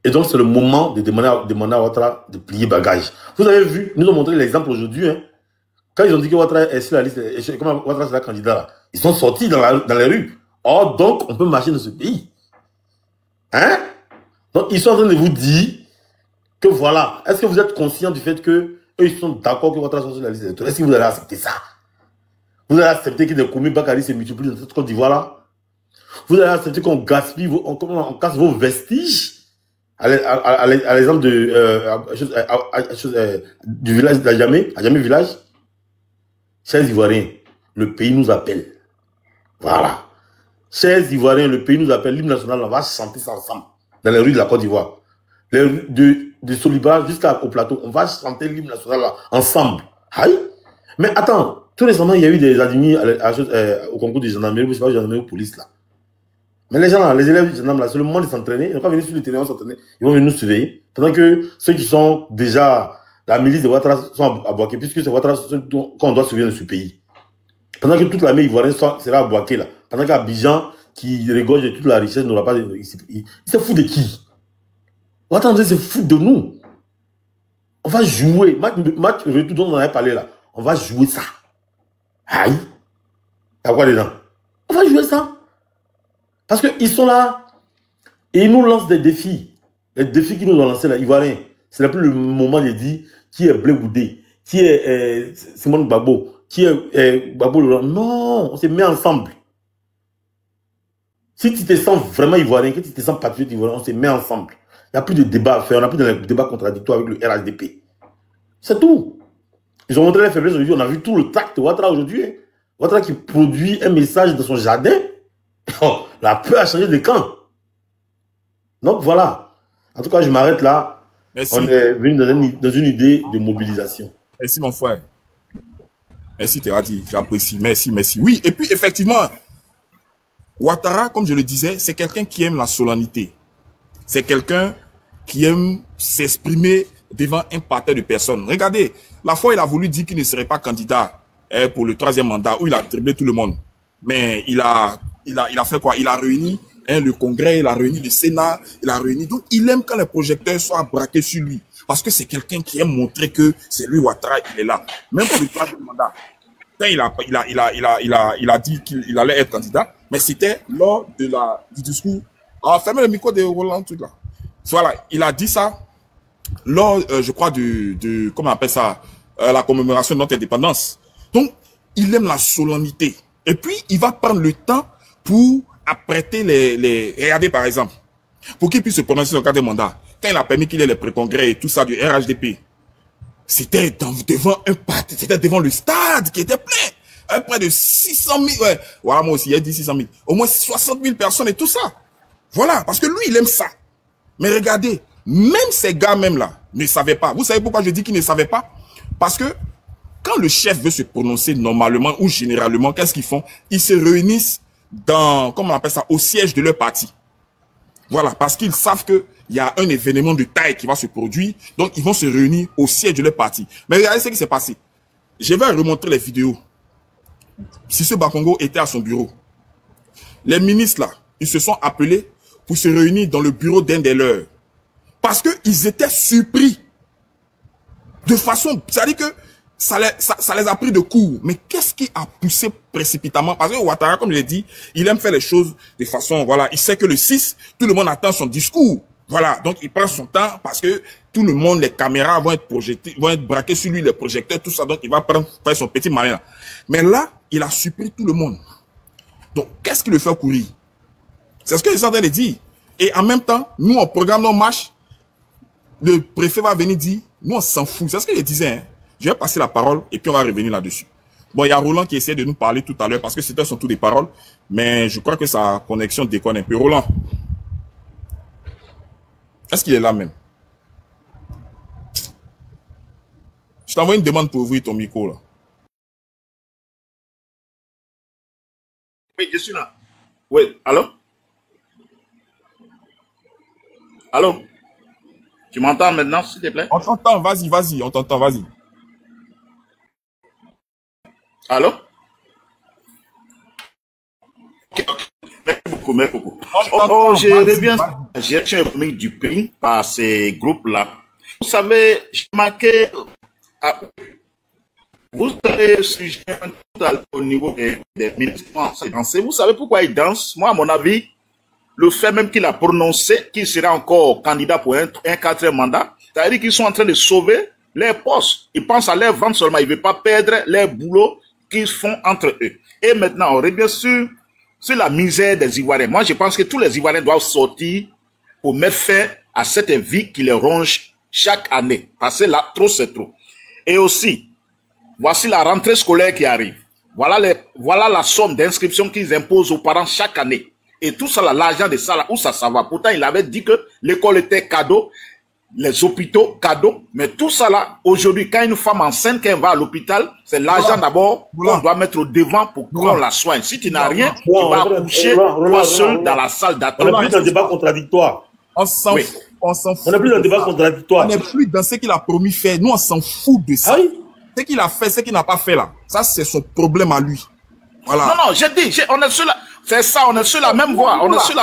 Et donc, c'est le moment de demander à Ouattara de plier bagage. Vous avez vu, nous ont montré l'exemple aujourd'hui. Hein. Quand ils ont dit que Ouattara est sur la liste, comment Ouattara sera candidat là, ils sont sortis dans les rues. Or, donc, on peut marcher dans ce pays. Hein? Donc, ils sont en train de vous dire que voilà. Est-ce que vous êtes conscient du fait que eux, ils sont d'accord que Ouattara soit sur la liste électorale? Est-ce que vous allez accepter ça? Vous allez accepter que des communes Bakary se multiplient dans cette Côte d'Ivoire là? Vous allez accepter qu'on gaspille, on casse vos vestiges? À l'exemple du village d'Adjamé, Adjamé village. Chers Ivoiriens, le pays nous appelle. Voilà. Chers Ivoiriens, le pays nous appelle. L'hymne national, on va chanter ça ensemble. Dans les rues de la Côte d'Ivoire. Les rues de Solibar jusqu'au plateau. On va chanter l'hymne national là, ensemble. Aïe. Mais attends, tout récemment, il y a eu des admis au concours de gendarmerie, je sais pas, gendarmerie ou police là. Mais les gens là, les élèves du gendarme là, c'est le moment de s'entraîner. Ils vont pas venir sur le terrain s'entraîner. Ils vont venir nous surveiller. Pendant que ceux qui sont déjà la milice de Ouattara sont à Bouaké, puisque c'est Ouattara qu'on doit surveiller dans ce pays. Pendant que toute l'armée ivoirienne sera à Bouaké là. Pendant qu'Abidjan, qui regorge de toute la richesse, n'aura pas de... Il se fout de qui? Ouattara se fout de nous. On va jouer. Match retour dont on avait parlé là. On va jouer ça. Aïe. T'as quoi dedans? On va jouer ça. Parce qu'ils sont là et ils nous lancent des défis. Les défis qu'ils nous ont lancés là, Ivoiriens. C'est plus le moment de dire qui est Blé Goudé, qui est Simone Gbagbo, qui est Gbagbo Laurent. Non, on se met ensemble. Si tu te sens vraiment Ivoirien, que tu te sens patriote Ivoirien, on se met ensemble. Il n'y a plus de débat à faire, on n'a plus de débat contradictoire avec le RHDP. C'est tout. Ils ont montré les faiblesses aujourd'hui, on a vu tout le tact de Ouattara aujourd'hui. Hein. Ouattara qui produit un message dans son jardin. Oh, la peur a changé de camp. Donc voilà. En tout cas, je m'arrête là. Merci. On est venu dans une idée de mobilisation. Merci mon frère. Merci Teradi, j'apprécie. Merci. Oui, et puis effectivement, Ouattara, comme je le disais, c'est quelqu'un qui aime la solennité. C'est quelqu'un qui aime s'exprimer devant un parterre de personnes. Regardez, la fois il a voulu dire qu'il ne serait pas candidat pour le 3e mandat, où il a dribblé tout le monde. Mais il a fait quoi? Il a réuni le Congrès, il a réuni le Sénat, il a réuni. Donc, il aime quand les projecteurs soient braqués sur lui. Parce que c'est quelqu'un qui aime montrer que c'est lui, Ouattara, il est là. Même pour le 3e mandat. Quand il a dit qu'il allait être candidat, mais c'était lors du discours. Ah, fermez le micro de Roland, truc là. Voilà, il a dit ça lors, je crois, comment on appelle ça, la commémoration de notre indépendance. Donc, il aime la solennité. Et puis, il va prendre le temps pour apprêter regardez par exemple, pour qu'il puisse se prononcer sur le 4e mandat, quand il a permis qu'il ait les pré-congrès et tout ça du RHDP, c'était devant un parti, c'était devant le stade qui était plein, près de 600 000, ouais, voilà, moi aussi, il a dit 600 000, au moins 60 000 personnes et tout ça. Voilà, parce que lui, il aime ça. Mais regardez, même ces gars même là, ne savaient pas. Vous savez pourquoi je dis qu'ils ne savaient pas? Parce que quand le chef veut se prononcer normalement ou généralement, qu'est-ce qu'ils font? Ils se réunissent comment on appelle ça, au siège de leur parti. Voilà, parce qu'ils savent qu'il y a un événement de taille qui va se produire, donc ils vont se réunir au siège de leur parti. Mais regardez ce qui s'est passé. Je vais remontrer les vidéos. Sissoko Bakongo était à son bureau. Les ministres, là, ils se sont appelés pour se réunir dans le bureau d'un des leurs. Parce qu'ils étaient surpris. De façon... C'est-à-dire que ça les a pris de court. Mais qu'est-ce qui a poussé précipitamment? Parce que Ouattara, comme je l'ai dit, il aime faire les choses de façon... Voilà, il sait que le 6, tout le monde attend son discours. Voilà, donc il prend son temps parce que tout le monde, les caméras vont être projetées, vont être braquées sur lui, les projecteurs, tout ça. Donc il va faire son petit malin. Mais là, il a surpris tout le monde. Donc, qu'est-ce qui le fait courir? C'est ce que je suis en train de dire. Et en même temps, nous, on programme nos marches. Le préfet va venir dire, nous, on s'en fout. C'est ce que je disais. Hein. Je vais passer la parole et puis on va revenir là-dessus. Bon, il y a Roland qui essaie de nous parler tout à l'heure parce que c'était son tour de parole. Mais je crois que sa connexion déconne un peu. Roland, est-ce qu'il est là même? Je t'envoie une demande pour ouvrir ton micro là. Oui, je suis là. Oui, allô? Allô? Tu m'entends maintenant, s'il te plaît? On t'entend, vas-y, on t'entend, vas-y. Allô? Merci beaucoup, merci beaucoup. Je reviens à la gestion économique du pays par ces groupes-là. Vous savez, j'ai marqué, vous avez sujet au niveau des ministres. Vous savez pourquoi ils dansent? Moi, à mon avis, le fait même qu'il a prononcé qu'il sera encore candidat pour un 4e mandat, c'est-à-dire qu'ils sont en train de sauver les postes. Ils pensent à leur vente seulement. Ils ne veulent pas perdre les boulots qu'ils font entre eux. Et maintenant, on revient sur la misère des Ivoiriens. Moi, je pense que tous les Ivoiriens doivent sortir pour mettre fin à cette vie qui les ronge chaque année. Parce que là, trop, c'est trop. Et aussi, voici la rentrée scolaire qui arrive. Voilà la somme d'inscription qu'ils imposent aux parents chaque année. Et tout ça, l'argent de ça, là, où ça va? Pourtant, il avait dit que l'école était cadeau, les hôpitaux cadeau. Mais tout ça, là, aujourd'hui, quand une femme enceinte, quand elle va à l'hôpital, c'est l'argent d'abord qu'on doit mettre au devant pour qu'on la soigne. Si tu n'as rien, tu vas accoucher toi seul dans la salle d'attente. On n'est plus dans le débat contradictoire. On s'en fout. On s'en fout. On n'est plus dans le débat contradictoire. On n'est plus dans ce qu'il a promis faire. Nous, on s'en fout de ça. Ah oui? Ce qu'il a fait, ce qu'il n'a pas fait là. Ça, c'est son problème à lui. Voilà. Non, j'ai dit, on est sur la... C'est ça, on est sur la même voie. On est sur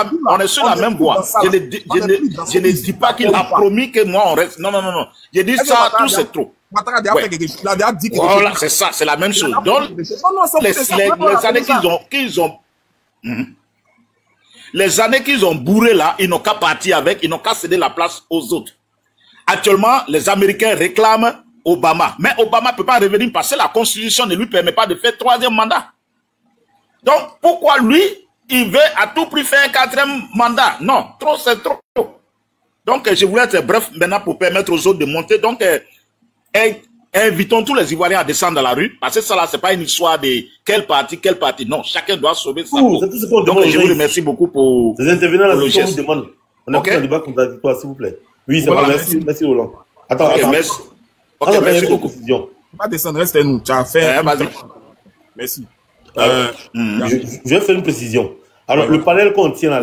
la même voie. Je ne dis pas qu'il a promis que moi on reste. Non. J'ai dit ça, tout c'est trop. Voilà, c'est ça, c'est la même chose. Donc, les années qu'ils ont bourré là, ils n'ont qu'à partir avec, ils n'ont qu'à céder la place aux autres. Actuellement, les Américains réclament Obama. Mais Obama ne peut pas revenir parce que la Constitution ne lui permet pas de faire 3e mandat. Donc, pourquoi lui, il veut à tout prix faire un 4e mandat? Non, trop, c'est trop. Donc, je voulais être bref maintenant pour permettre aux autres de monter. Donc, invitons tous les Ivoiriens à descendre dans la rue. Parce que ça, là, c'est pas une histoire de quel parti. Non, chacun doit sauver sa peau. Donc, je vous remercie beaucoup pour... Les intervenants, là, c'est ce qu'on demande. On a pris un débat contradictoire, s'il vous plaît. Oui, c'est bon, merci, Roland. Attends, merci. Ok, merci beaucoup. Pas descendre, reste nous. Tu as fait... Vas-y. Merci. Je vais faire une précision. Alors, le panel qu'on tient là,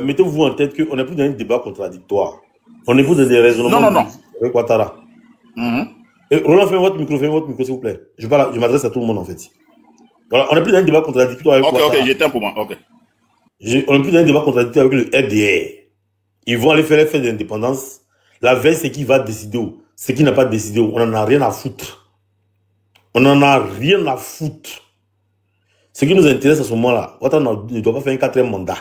mettez-vous en tête qu'on n'est plus dans un débat contradictoire. On est plus dans des raisonnements. Non. Avec Ouattara. Roland, fais votre micro, s'il vous plaît. Je m'adresse à tout le monde, en fait. Voilà, on n'est plus dans un débat contradictoire avec Ouattara. Ok, j'éteins pour moi. Ok. On n'est plus dans un débat contradictoire avec le FDR. Ils vont aller faire les fêtes d'indépendance. La veille, c'est qui va décider où. C'est qui n'a pas décidé où. On n'en a rien à foutre. On n'en a rien à foutre. Ce qui nous intéresse à ce moment-là, Ouattara ne doit pas faire un 4e mandat.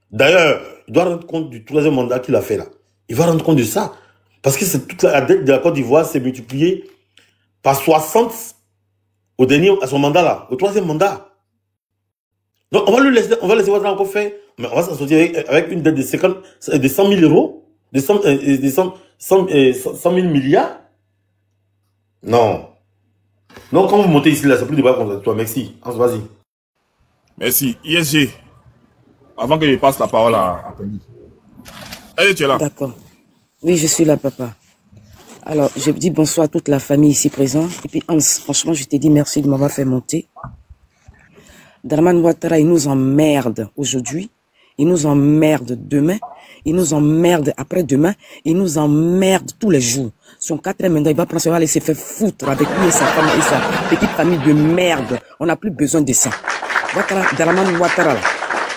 D'ailleurs, il doit rendre compte du 3e mandat qu'il a fait là. Il va rendre compte de ça. Parce que c'est toute la dette de la Côte d'Ivoire s'est multipliée par 60 à son mandat là, au 3e mandat. Donc on va laisser Ouattara encore faire, mais on va s'en sortir avec une dette de 100 000 euros, de 100 000 milliards. Non. Donc, quand vous montez ici, là, c'est plus de débat contre toi. Merci. Vas-y. Merci. ISG, avant que je passe la parole à Tony. Allez, tu es là. D'accord. Oui, je suis là, papa. Alors, je dis bonsoir à toute la famille ici présente. Et puis, Hans, franchement, je t'ai dit merci de m'avoir fait monter. Dramane Ouattara, il nous emmerde aujourd'hui. Il nous emmerde demain. il nous emmerde après-demain, il nous emmerde tous les jours. Son 4e mandat, il va prendre ça, il se fait foutre avec lui et sa femme et sa petite famille de merde. On n'a plus besoin de ça. Ouattara, Dramane Ouattara, là,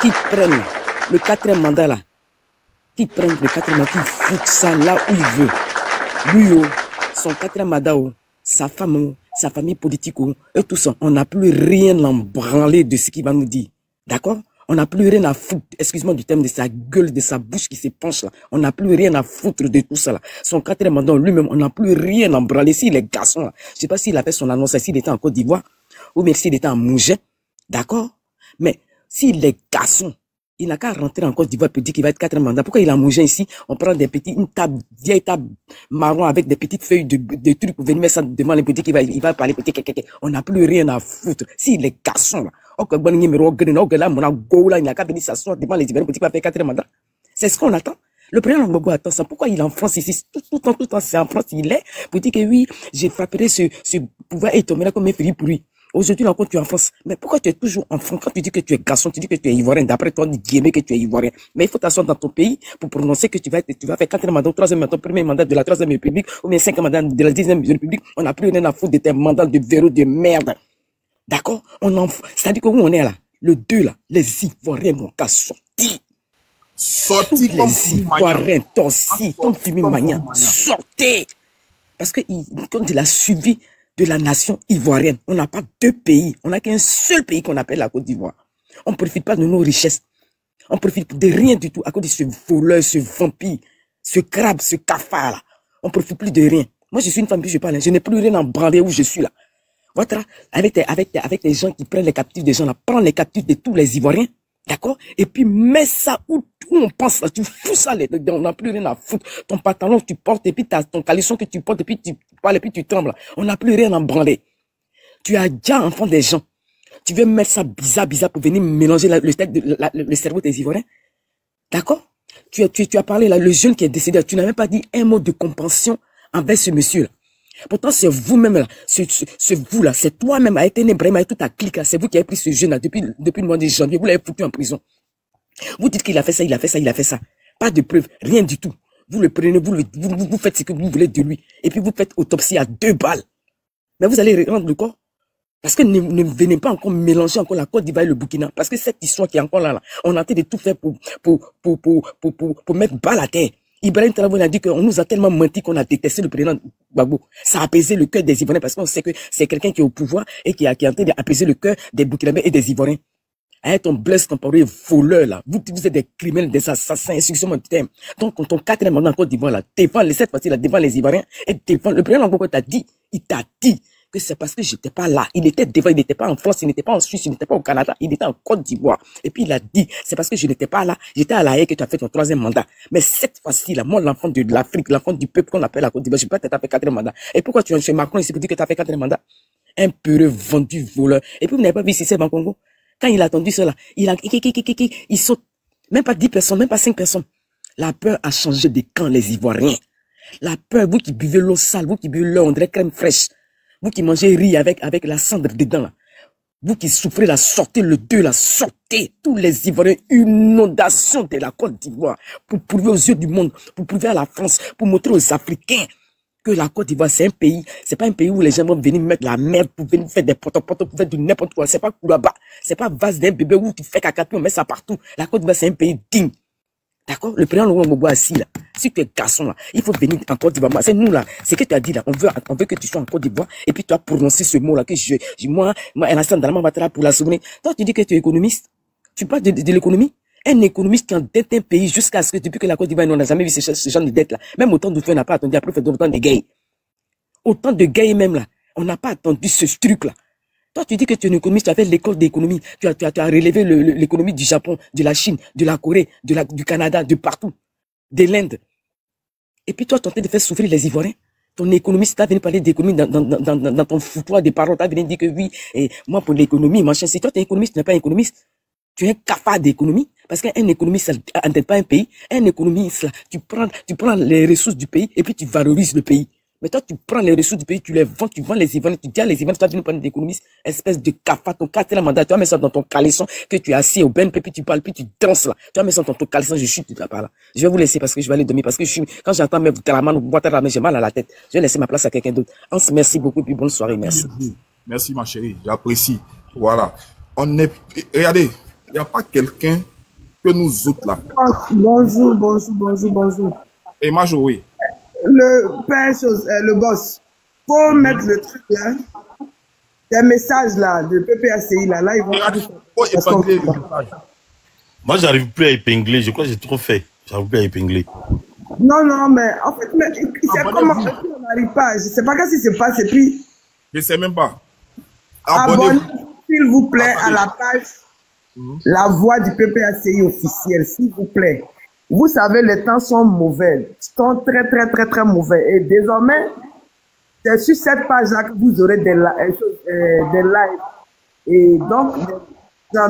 qui prennent le 4e mandat là, qui prennent le 4e mandat, qui foutent ça là où il veut. Lui, son 4e mandat, sa femme, sa famille politique, et tout ça, on n'a plus rien à branler de ce qu'il va nous dire. D'accord? On n'a plus rien à foutre, excuse-moi du terme, de sa gueule, de sa bouche qui se penche là. On n'a plus rien à foutre de tout ça là. Son 4e mandat lui-même, on n'a plus rien à branler. S'il est garçon là, je sais pas s'il a fait son annonce, s'il était en Côte d'Ivoire, ou bien s'il était en Mougin. D'accord? Mais s'il est garçon, il n'a qu'à rentrer en Côte d'Ivoire et dire qu'il va être 4e mandat. Pourquoi il a Mougin ici? On prend une table, vieille table marron avec des petites feuilles de trucs pour venir mettre ça devant les petits il va parler petit. On n'a plus rien à foutre. S'il est garçon là, il n'a qu'à venir s'asseoir devant les Ivoiriens pour faire 4e mandat. C'est ce qu'on attend. Le président Gbagbo attend ça. Pourquoi il est en France ici? Tout le temps, c'est en France, il est, pour dire que oui, j'ai frapperai ce pouvoir et tomber là comme un fusil pour lui. Aujourd'hui, encore, tu es en France. Mais pourquoi tu es toujours en France? Quand tu dis que tu es garçon, tu dis que tu es ivoirien. D'après toi, tu dis que tu es ivoirien. Mais il faut t'asseoir dans ton pays pour prononcer que tu vas faire 4e mandat, 3e mandat, 1er mandat de la 3e République, ou bien 5e mandat de la 10e République. On n'a plus rien à foutre de tes mandats de verrou de merde. D'accord? C'est-à-dire que où on est là, le 2 là, les Ivoiriens n'ont qu'à sortir. Sortez comme les Ivoiriens, torsis, comme Fimi Magnan, sortez. Parce que quand il a suivi de la nation ivoirienne, on n'a pas 2 pays, on n'a qu'un seul pays qu'on appelle la Côte d'Ivoire. On ne profite pas de nos richesses. On ne profite de rien du tout à cause de ce voleur, ce vampire, ce crabe, ce cafard là. On ne profite plus de rien. Moi, je suis une femme, puis je parle, je n'ai plus rien à branler où je suis là. Voilà, avec les gens qui prennent les captifs des gens là, prends les captifs de tous les Ivoiriens, d'accord? Et puis mets ça où on pense là, tu fous ça là-dedans, on n'a plus rien à foutre. Ton pantalon que tu portes, et puis ton caleçon que tu portes, et puis tu parles, et puis tu trembles là. On n'a plus rien à branler. Tu as déjà enfant des gens. Tu veux mettre ça bizarre pour venir mélanger le cerveau des Ivoiriens? D'accord? Tu as parlé là, le jeune qui est décédé, tu n'as même pas dit un mot de compassion envers ce monsieur là. Pourtant, c'est vous-même là, c'est vous là, c'est toi-même, avec Ibrahim, avec toute ta clique là, c'est vous qui avez pris ce jeune là depuis le mois de janvier, vous l'avez foutu en prison. Vous dites qu'il a fait ça, il a fait ça, il a fait ça. Pas de preuves, rien du tout. Vous le prenez, vous faites ce que vous voulez de lui, et puis vous faites autopsie à 2 balles. Mais vous allez rendre le corps. Parce que ne venez pas encore mélanger encore la Côte d'Ivoire et le Burkina. Parce que cette histoire qui est encore là, on a tenté de tout faire pour mettre balle à terre. Ibrahim Traoré a dit qu'on nous a tellement menti qu'on a détesté le président Gbagbo. Ça a apaisé le cœur des Ivoiriens parce qu'on sait que c'est quelqu'un qui est au pouvoir et qui est en train d'apaiser le cœur des Burkinabés et des Ivoiriens. Hein, ton Blaise Compaoré voleur là, vous êtes des criminels, des assassins, excusez-moi du terme. Donc ton 4e mandat en Côte d'Ivoire là, cette fois-ci là, devant les Ivoiriens et devant le président Gbagbo il t'a dit que c'est parce que j'étais pas là. Il était devant, il n'était pas en France, il n'était pas en Suisse, il n'était pas au Canada, il était en Côte d'Ivoire. Et puis il a dit, c'est parce que je n'étais pas là, j'étais à La Haye que tu as fait ton 3e mandat. Mais cette fois-ci là, moi l'enfant de l'Afrique, l'enfant du peuple qu'on appelle la Côte d'Ivoire, je peux pas t'as fait 4e mandat. Et pourquoi tu es chez Macron ici pour dire que tu as fait 4e mandat? Un peureux vendu voleur. Et puis vous n'avez pas vu si c'est en Congo? Quand il a entendu cela, il saute. Même pas 10 personnes, même pas 5 personnes. La peur a changé de camp, les Ivoiriens. La peur, vous qui buvez l'eau sale, vous qui buvez l'eau, on dirait crème fraîche. Vous qui mangez riz avec la cendre dedans, là. Vous qui souffrez, là, sortez le 2, là, sortez. Tous les Ivoiriens, une inondation de la Côte d'Ivoire. Pour prouver aux yeux du monde, pour prouver à la France, pour montrer aux Africains que la Côte d'Ivoire, c'est un pays, c'est pas un pays où les gens vont venir mettre la merde pour venir faire des potos, pour faire du n'importe quoi. C'est pas Koulaba. C'est pas vase d'un bébé où tu fais caca, puis on met ça partout. La Côte d'Ivoire, c'est un pays digne. D'accord? Le président Laurent Gbagbo assis là. Si tu es garçon là, il faut venir en Côte d'Ivoire. C'est nous là. C'est ce que tu as dit là. On veut que tu sois en Côte d'Ivoire. Et puis tu as prononcé ce mot là que moi, Alassane Dramane Ouattara pour la souvenir. Toi, tu dis que tu es économiste. Tu parles de l'économie. Un économiste qui endette un pays jusqu'à ce que depuis que la Côte d'Ivoire, on n'a jamais vu ce genre de dette là. Même autant de fois, on n'a pas attendu après faire autant de gays. Autant de gays même là. On n'a pas attendu ce truc là. Toi, tu dis que tu es un économiste, tu as fait l'école d'économie, tu as relevé l'économie du Japon, de la Chine, de la Corée, du Canada, de partout, de l'Inde. Et puis toi, tu es en train de faire souffrir les Ivoiriens. Ton économiste, tu as venu parler d'économie dans ton foutoir de parole, tu as venu dire que oui, et moi pour l'économie, machin. Si toi tu es économiste, tu n'es pas économiste. Tu es un cafard d'économie. Parce qu'un économiste, ça n'endette pas un pays. Un économiste, là, tu prends les ressources du pays et puis tu valorises le pays. Mais toi, tu prends les ressources du pays, tu les vends, tu vends les Ivoiriens, tu dis à les Ivoiriens, tu vas venir prendre des économistes, espèce de cafard, ton quatrième mandat, tu vas mettre ça dans ton caleçon, que tu es assis au BNP, puis tu parles, puis tu danses là. Tu vas mettre ça dans ton caleçon, je chute là-bas là. Je vais vous laisser parce que je vais aller dormir, parce que quand j'entends mes Boutaraman ou Boutaraman, j'ai mal à la tête. Je vais laisser ma place à quelqu'un d'autre. Merci beaucoup, puis bonne soirée, merci. Merci ma chérie, j'apprécie. Voilà. Regardez, il n'y a pas quelqu'un que nous autres là. Bonjour. Et Major, oui. Le père chose, le boss, faut mettre le truc là, des messages là, de PPACI là, ils vont... Moi, j'arrive plus à épingler, je crois que j'ai trop fait. J'arrive plus à épingler. Non, mais en fait, c'est comment on n'arrive pas, je sais pas qu'est-ce qui se passe, et puis... Je sais même pas. Abonnez-vous, s'il vous plaît, à la page La Voix du PPACI officiel, s'il vous plaît. Vous savez, les temps sont mauvais, sont très mauvais. Et désormais, c'est sur cette page-là que vous aurez des lives. Et donc,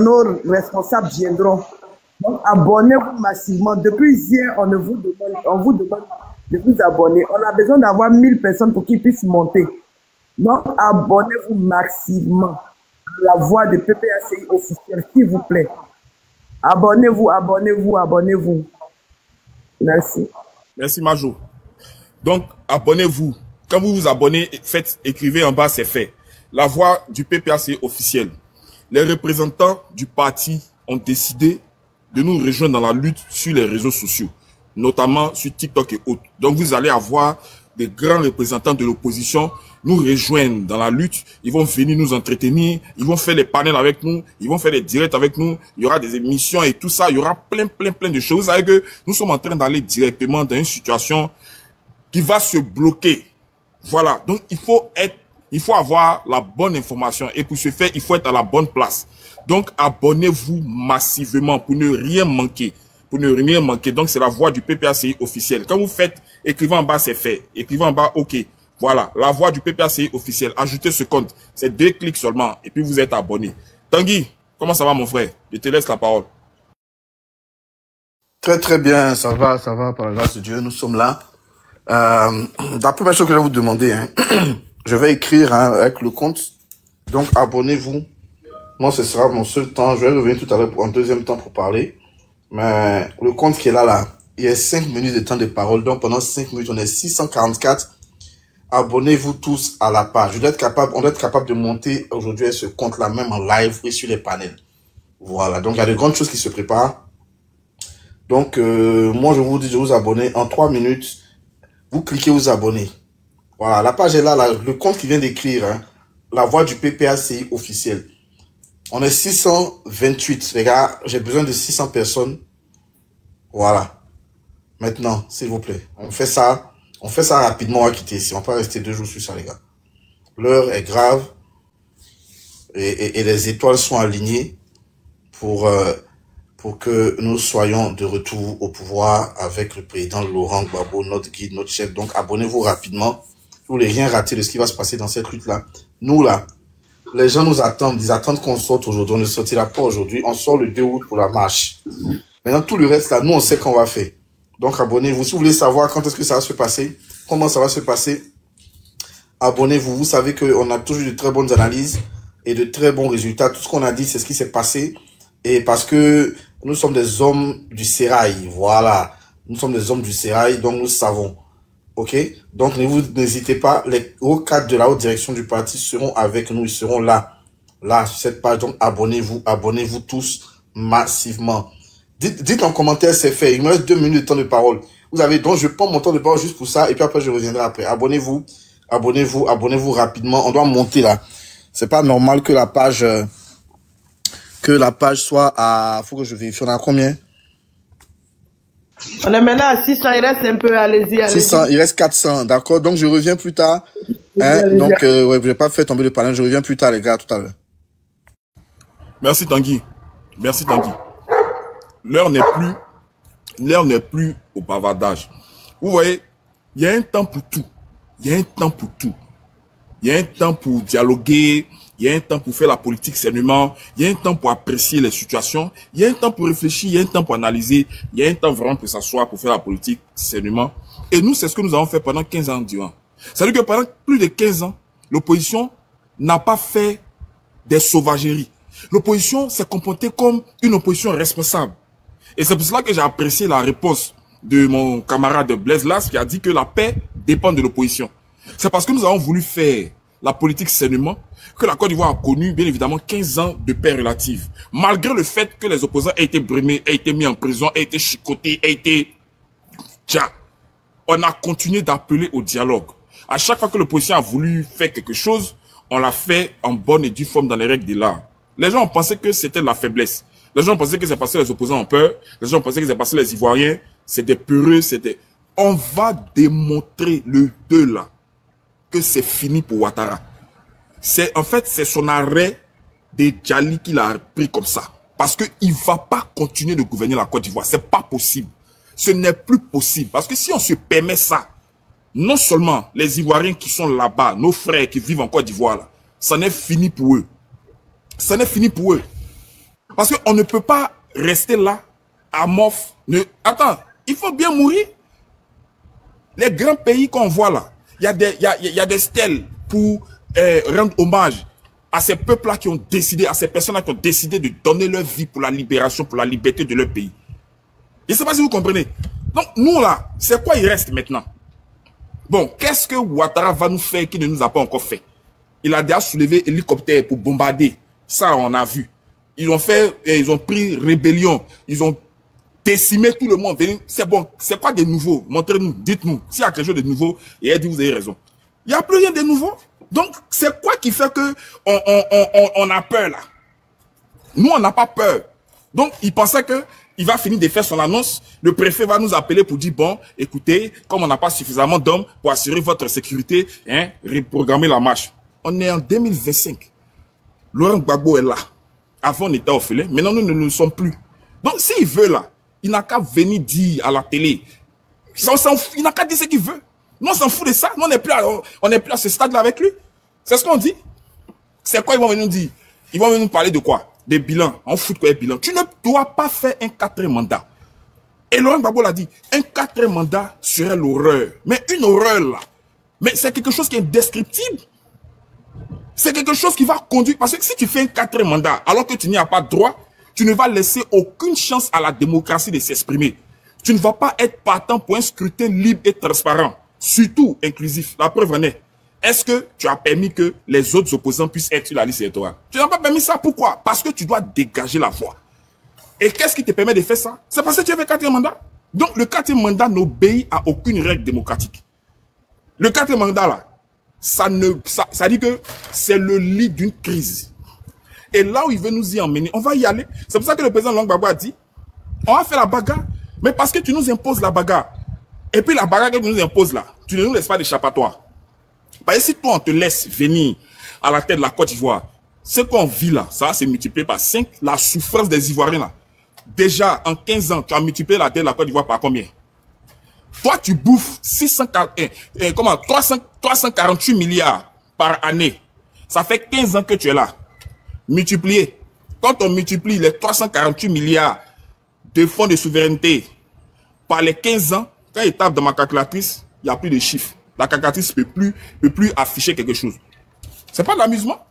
nos responsables viendront. Donc, abonnez-vous massivement. Depuis hier, on vous demande de vous abonner. On a besoin d'avoir 1000 personnes pour qu'ils puissent monter. Donc, abonnez-vous massivement à La Voix de PPACI officiel, s'il vous plaît. Abonnez-vous. Merci. Merci, Major. Donc, abonnez-vous. Quand vous vous abonnez, écrivez en bas, c'est fait. La Voix du PPACI officiel. Les représentants du parti ont décidé de nous rejoindre dans la lutte sur les réseaux sociaux, notamment sur TikTok et autres. Donc, vous allez avoir des grands représentants de l'opposition nous rejoindre dans la lutte. Ils vont venir nous entretenir, ils vont faire des panels avec nous, ils vont faire des directs avec nous, il y aura des émissions et tout ça, il y aura plein de choses. Vous savez que nous sommes en train d'aller directement dans une situation qui va se bloquer. Voilà, donc il faut avoir la bonne information et pour ce faire, il faut être à la bonne place. Donc abonnez-vous massivement pour ne rien manquer. Donc c'est La Voix du PPACI officiel. Quand vous faites, écrivez en bas, c'est fait. Écrivez en bas, ok. Voilà, La Voix du PPACI officiel. Ajoutez ce compte. C'est 2 clics seulement et puis vous êtes abonné. Tanguy, comment ça va mon frère? Je te laisse la parole. Très bien, ça va, par la grâce de Dieu, nous sommes là. La première chose que je vais vous demander, je vais écrire avec le compte. Donc abonnez-vous. Moi, ce sera mon seul temps. Je vais revenir tout à l'heure en deuxième temps pour parler. Mais le compte qui est là, il y a 5 minutes de temps de parole. Donc pendant 5 minutes, on est 644. Abonnez-vous tous à la page. On doit être capable de monter aujourd'hui ce compte-là, même en live et sur les panels. Voilà. Donc il y a de grandes choses qui se préparent. Donc moi, je vous dis de vous abonner en 3 minutes. Vous cliquez vous abonner. Voilà, la page est là, le compte qui vient d'écrire, La Voix du PPACI officiel. On est 628, les gars, j'ai besoin de 600 personnes. Voilà. Maintenant, s'il vous plaît, on fait ça rapidement, on va quitter ici. On peut rester 2 jours sur ça, les gars. L'heure est grave et les étoiles sont alignées pour que nous soyons de retour au pouvoir avec le président Laurent Gbagbo, notre guide, notre chef. Donc, abonnez-vous rapidement. Vous voulez rien rater de ce qui va se passer dans cette lutte-là. Nous, là, les gens nous attendent. Ils attendent qu'on sorte aujourd'hui. On ne sortira pas aujourd'hui. On sort le 2 août pour la marche. Maintenant, tout le reste, là, nous, on sait qu'on va faire. Donc, abonnez-vous. Si vous voulez savoir quand est-ce que ça va se passer, comment ça va se passer, abonnez-vous. Vous savez qu'on a toujours de très bonnes analyses et de très bons résultats. Tout ce qu'on a dit, c'est ce qui s'est passé. Et parce que nous sommes des hommes du sérail. Voilà. Nous sommes des hommes du sérail, donc nous savons. Ok? Donc, n'hésitez pas. Les hauts cadres de la haute direction du parti seront avec nous. Ils seront là. Là, sur cette page. Donc, abonnez-vous. Abonnez-vous tous massivement. Dites en commentaire, c'est fait. Il me reste 2 minutes de temps de parole. Vous avez, donc, je prends mon temps de parole juste pour ça. Et puis après, je reviendrai après. Abonnez-vous. Abonnez-vous. Abonnez-vous rapidement. On doit monter là. C'est pas normal que la page soit à, faut que je vérifie. On a combien? On est maintenant à 600, il reste un peu, allez-y. 600, il reste 400, d'accord. Donc, je reviens plus tard. Donc, ouais, je vais pas faire tomber le panel. Je reviens plus tard, les gars, tout à l'heure. Merci, Tanguy. Merci, Tanguy. L'heure n'est plus au bavardage. Vous voyez, il y a un temps pour tout. Il y a un temps pour tout. Il y a un temps pour dialoguer. Il y a un temps pour faire la politique sainement. Il y a un temps pour apprécier les situations. Il y a un temps pour réfléchir. Il y a un temps pour analyser. Il y a un temps vraiment pour s'asseoir, pour faire la politique sainement. Et nous, c'est ce que nous avons fait pendant 15 ans durant. C'est-à-dire que pendant plus de 15 ans, l'opposition n'a pas fait des sauvageries. L'opposition s'est comportée comme une opposition responsable. Et c'est pour cela que j'ai apprécié la réponse de mon camarade Blaise Las qui a dit que la paix dépend de l'opposition. C'est parce que nous avons voulu faire la politique sainement que la Côte d'Ivoire a connu, bien évidemment, 15 ans de paix relative. Malgré le fait que les opposants aient été brimés, aient été mis en prison, aient été chicotés, aient été... Tiens, on a continué d'appeler au dialogue. À chaque fois que l'opposition a voulu faire quelque chose, on l'a fait en bonne et due forme dans les règles de l'art. Les gens ont pensé que c'était de la faiblesse. Les gens ont pensé que c'est parce que les opposants ont peur. Les gens ont pensé que c'est parce que les Ivoiriens, c'était peureux, c'était... On va démontrer le 2 là, que c'est fini pour Ouattara. En fait, c'est son arrêt de Djali qu'il a pris comme ça. Parce qu'il ne va pas continuer de gouverner la Côte d'Ivoire. C'est pas possible. Ce n'est plus possible. Parce que si on se permet ça, non seulement les Ivoiriens qui sont là-bas, nos frères qui vivent en Côte d'Ivoire, là, ça n'est fini pour eux. Ça n'est fini pour eux. Parce qu'on ne peut pas rester là, amorphe. Attends, il faut bien mourir. Les grands pays qu'on voit là, il y a des stèles pour rendre hommage à ces peuples-là qui ont décidé, à ces personnes-là qui ont décidé de donner leur vie pour la libération, pour la liberté de leur pays. Je ne sais pas si vous comprenez. Donc, nous là, c'est quoi il reste maintenant? Bon, qu'est-ce que Ouattara va nous faire qui ne nous a pas encore fait? Il a déjà soulevé hélicoptère pour bombarder. Ça, on a vu. Ils ont pris rébellion. Ils ont décimé tout le monde. C'est bon. C'est quoi de nouveau? Montrez-nous, dites-nous. S'il y a quelque chose de nouveau, et elle dit, vous avez raison. Il n'y a plus rien de nouveau. Donc, c'est quoi qui fait que on a peur là? Nous, on n'a pas peur. Donc, il pensait que il va finir de faire son annonce. Le préfet va nous appeler pour dire, bon, écoutez, comme on n'a pas suffisamment d'hommes pour assurer votre sécurité, hein, reprogrammer la marche. On est en 2025. Laurent Gbagbo est là. Avant, on était orphelins. Maintenant, nous ne le sommes plus. Donc, s'il veut là, il n'a qu'à venir dire à la télé. Il n'a qu'à dire ce qu'il veut. Nous, on s'en fout de ça. Nous, on n'est plus à ce stade-là avec lui. C'est ce qu'on dit. C'est quoi ils vont venir nous dire? Ils vont venir nous parler de quoi? Des bilans. On fout de quoi les bilans? Tu ne dois pas faire un 4e mandat. Et Laurent Gbagbo l'a dit. Un 4e mandat serait l'horreur. Mais une horreur là. Mais c'est quelque chose qui est indescriptible. C'est quelque chose qui va conduire. Parce que si tu fais un 4e mandat, alors que tu n'y as pas droit, tu ne vas laisser aucune chance à la démocratie de s'exprimer. Tu ne vas pas être partant pour un scrutin libre et transparent. Surtout inclusif. La preuve en est. Est-ce que tu as permis que les autres opposants puissent être sur la liste électorale? Tu n'as pas permis ça. Pourquoi? Parce que tu dois dégager la voie. Et qu'est-ce qui te permet de faire ça? C'est parce que tu as fait 4e mandat. Donc le 4e mandat n'obéit à aucune règle démocratique. Le 4e mandat là, ça dit que c'est le lit d'une crise. Et là où il veut nous y emmener, on va y aller. C'est pour ça que le président Laurent Gbagbo a dit, on va faire la bagarre, mais parce que tu nous imposes la bagarre. Et puis la bagarre que tu nous imposes là, tu ne nous laisses pas d'échappatoire. Parce que si toi on te laisse venir à la tête de la Côte d'Ivoire, ce qu'on vit là, ça va se multiplier par 5, la souffrance des Ivoiriens là. Déjà en 15 ans, tu as multiplié la tête de la Côte d'Ivoire par combien? Toi tu bouffes 348 milliards par année. Ça fait 15 ans que tu es là. Multiplié. Quand on multiplie les 348 milliards de fonds de souveraineté par les 15 ans, quand il tape dans ma calculatrice, il n'y a plus de chiffres. La calculatrice ne peut plus afficher quelque chose. C'est pas de l'amusement.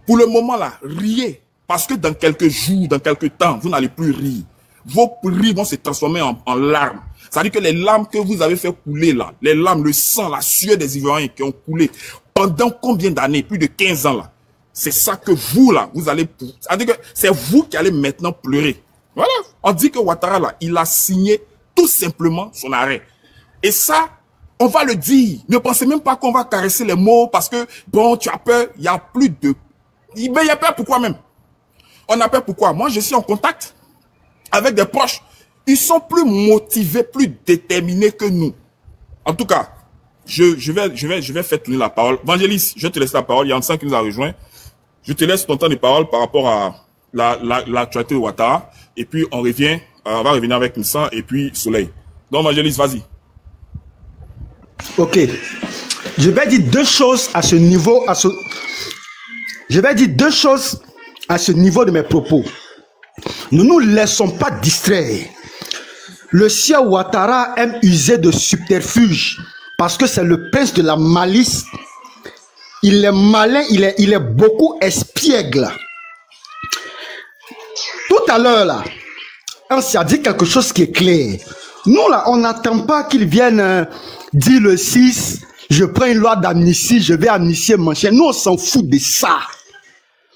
Pour le moment là, riez. Parce que dans quelques jours, dans quelques temps, vous n'allez plus rire. Vos rires vont se transformer en larmes. C'est-à-dire que les larmes que vous avez fait couler là, les larmes, le sang, la sueur des Ivoiriens qui ont coulé pendant combien d'années? Plus de 15 ans là. C'est ça que vous là, vous allez... C'est-à-dire que c'est vous qui allez maintenant pleurer. Voilà. On dit que Ouattara là, il a signé tout simplement son arrêt. Et ça, on va le dire. Ne pensez même pas qu'on va caresser les mots parce que, bon, tu as peur. Il n'y a plus de... Il y a peur pourquoi même? On a peur pourquoi? Moi, je suis en contact avec des proches. Ils sont plus motivés, plus déterminés que nous. En tout cas, je vais faire tourner la parole. Vangelis, je te laisse la parole. Il y a Ansan qui nous a rejoint. Je te laisse ton temps de parole par rapport à l'actualité de Ouattara. Et puis, on va revenir avec Nissan et puis Soleil. Donc, Vangelis, vas-y. Ok. Je vais dire deux choses à ce niveau. Je vais dire deux choses à ce niveau de mes propos. Ne nous laissons pas distraire le sieur Ouattara aime user de subterfuge parce que c'est le prince de la malice. Il est malin, il est beaucoup espiègle. Tout à l'heure, là, on s'est dit quelque chose qui est clair. Nous, là, on n'attend pas qu'ils viennent dire le 6, je prends une loi d'amnistie, je vais amnistier mon chien. Nous, on s'en fout de ça.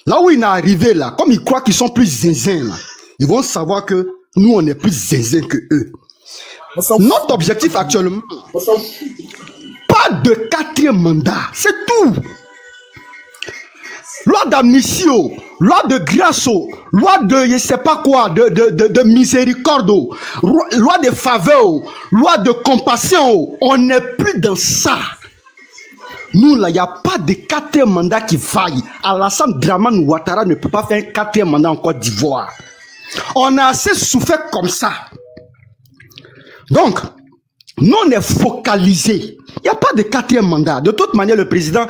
Là où il est arrivé, là, comme ils croient qu'ils sont plus zinzins, là, ils vont savoir que nous, on est plus zinzins que eux. Notre objectif actuellement, pas de 4e mandat, c'est tout. Loi d'amnistie, loi de grâce, loi de je sais pas quoi, de miséricorde, loi de faveur, loi de compassion, on n'est plus dans ça. Nous là, il n'y a pas de 4e mandat qui vaille. Alassane Dramane Ouattara ne peut pas faire un 4e mandat en Côte d'Ivoire. On a assez souffert comme ça. Donc, nous on est focalisés. Il n'y a pas de 4e mandat. De toute manière, le président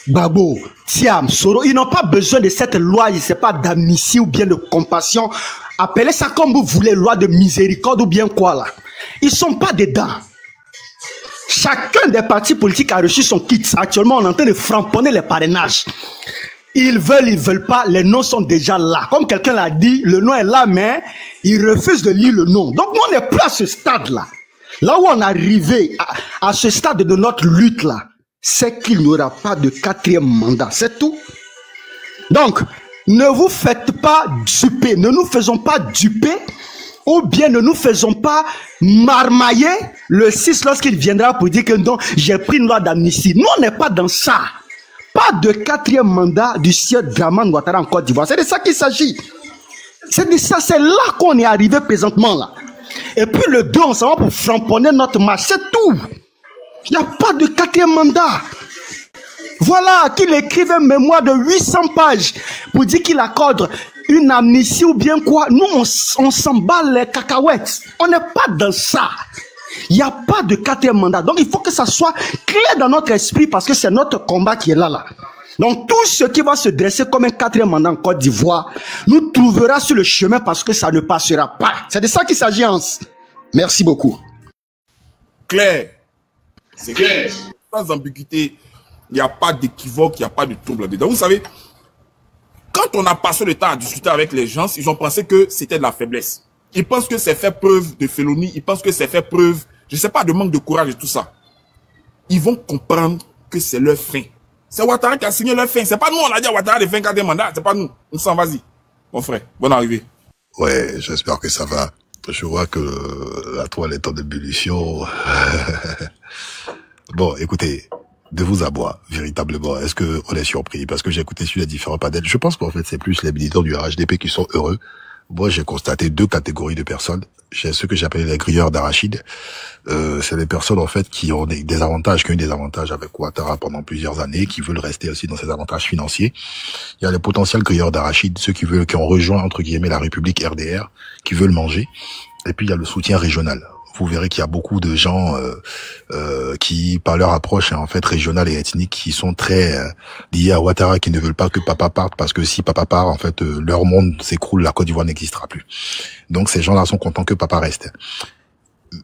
Gbagbo, Thiam, Soro, ils n'ont pas besoin de cette loi, je ne sais pas, d'amnistie ou bien de compassion. Appelez ça comme vous voulez, loi de miséricorde ou bien quoi là. Ils ne sont pas dedans. Chacun des partis politiques a reçu son kit. Actuellement, on est en train de framponner les parrainages. Ils veulent pas, les noms sont déjà là. Comme quelqu'un l'a dit, le nom est là, mais ils refusent de lire le nom. Donc, nous, on n'est plus à ce stade-là. Là où on est arrivé à ce stade de notre lutte-là, c'est qu'il n'y aura pas de 4e mandat. C'est tout. Donc, ne vous faites pas duper. Ne nous faisons pas duper. Ou bien ne nous faisons pas marmailler le 6 lorsqu'il viendra pour dire que non, j'ai pris une loi d'amnistie. Nous, on n'est pas dans ça. Pas de 4e mandat du sieur Dramane Ouattara en Côte d'Ivoire. C'est de ça qu'il s'agit. C'est de ça, c'est là qu'on est arrivé présentement là. Et puis le 2, on s'en va pour framponner notre marche. C'est tout. Il n'y a pas de 4e mandat. Voilà, qu'il écrive un mémoire de 800 pages pour dire qu'il accorde une amnistie ou bien quoi. Nous, on s'emballe les cacahuètes. On n'est pas dans ça. Il n'y a pas de 4e mandat. Donc, il faut que ça soit clair dans notre esprit parce que c'est notre combat qui est là. Donc, tout ce qui va se dresser comme un 4e mandat en Côte d'Ivoire nous trouvera sur le chemin parce que ça ne passera pas. C'est de ça qu'il s'agit, Hans. Merci beaucoup. Claire. C'est clair. Sans ambiguïté. Il n'y a pas d'équivoque, il n'y a pas de trouble dedans. Vous savez, quand on a passé le temps à discuter avec les gens, ils ont pensé que c'était de la faiblesse. Ils pensent que c'est fait preuve de félonie, ils pensent que c'est fait preuve, je ne sais pas, de manque de courage et tout ça. Ils vont comprendre que c'est leur fin. C'est Ouattara qui a signé leur fin. C'est pas nous, on a dit à Ouattara de 24e mandat, c'est pas nous. On s'en vas-y. Mon frère, bonne arrivée. Ouais, j'espère que ça va. Je vois que la toile est en ébullition. Bon, écoutez, de vous à bois, véritablement, est-ce que on est surpris? Parce que j'ai écouté sur les différents panels. Je pense qu'en fait, c'est plus les militants du RHDP qui sont heureux. Moi, j'ai constaté 2 catégories de personnes. J'ai ceux que j'appelle les grilleurs d'arachide. C'est les personnes, en fait, qui ont des avantages, qui ont eu des avantages avec Ouattara pendant plusieurs années, qui veulent rester aussi dans ces avantages financiers. Il y a les potentiels grilleurs d'arachide, ceux qui ont rejoint, entre guillemets, la République RDR, qui veulent manger. Et puis, il y a le soutien régional. Vous verrez qu'il y a beaucoup de gens qui, par leur approche en fait régionale et ethnique, qui sont très liés à Ouattara, qui ne veulent pas que papa parte, parce que si papa part, en fait, leur monde s'écroule, la Côte d'Ivoire n'existera plus. Donc ces gens-là sont contents que papa reste.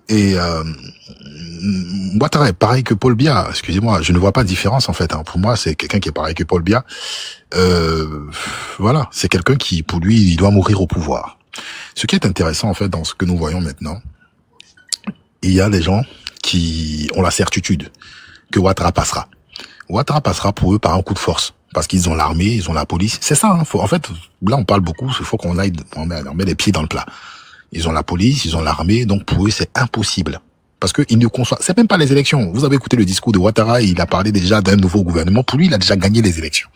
Et Ouattara est pareil que Paul Biya. Excusez-moi, je ne vois pas de différence en fait. Hein. Pour moi, c'est quelqu'un qui est pareil que Paul Biya. Voilà, c'est quelqu'un qui, pour lui, il doit mourir au pouvoir. Ce qui est intéressant en fait dans ce que nous voyons maintenant, il y a des gens qui ont la certitude que Ouattara passera. Ouattara passera pour eux par un coup de force. Parce qu'ils ont l'armée, ils ont la police. C'est ça, hein. En fait, là on parle beaucoup, il faut qu'on aille, on met les pieds dans le plat. Ils ont la police, ils ont l'armée, donc pour eux c'est impossible. Parce que ils ne conçoivent, c'est même pas les élections. Vous avez écouté le discours de Ouattara, il a parlé déjà d'un nouveau gouvernement. Pour lui, il a déjà gagné les élections.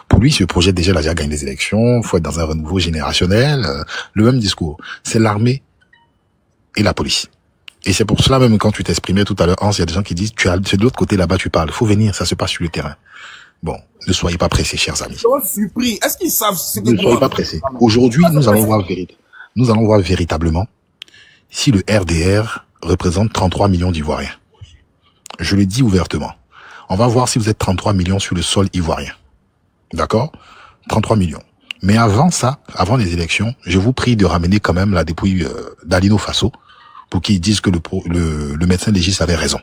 Pour lui, ce projet déjà, il a déjà gagné les élections. Faut être dans un renouveau générationnel. Le même discours. C'est l'armée et la police. Et c'est pour cela même quand tu t'exprimais tout à l'heure, Hans, il y a des gens qui disent, c'est de l'autre côté là-bas, tu parles. Faut venir, ça se passe sur le terrain. Bon, ne soyez pas pressés, chers amis. Je suis surpris. Est-ce qu'ils savent ce que ne soyez pas pressés. Aujourd'hui, nous allons voir véritablement si le RDR représente 33 millions d'Ivoiriens. Je le dis ouvertement. On va voir si vous êtes 33 millions sur le sol ivoirien. D'accord? 33 millions. Mais avant ça, avant les élections, je vous prie de ramener quand même la dépouille d'Alino Faso pour qu'ils disent que le médecin légiste avait raison.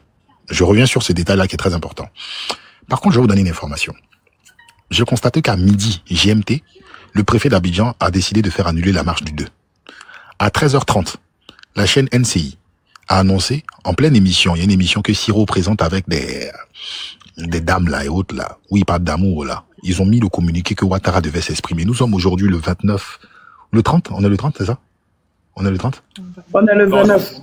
Je reviens sur ce détail-là qui est très important. Par contre, je vais vous donner une information. J'ai constaté qu'à midi GMT, le préfet d'Abidjan a décidé de faire annuler la marche du 2. À 13h30, la chaîne NCI a annoncé, en pleine émission, il y a une émission que Siro présente avec des dames là et autres là, où il parle d'amour là. Ils ont mis le communiqué que Ouattara devait s'exprimer. Nous sommes aujourd'hui le 29, le 30, on est le 30, c'est ça? On est le 30? On est le 29.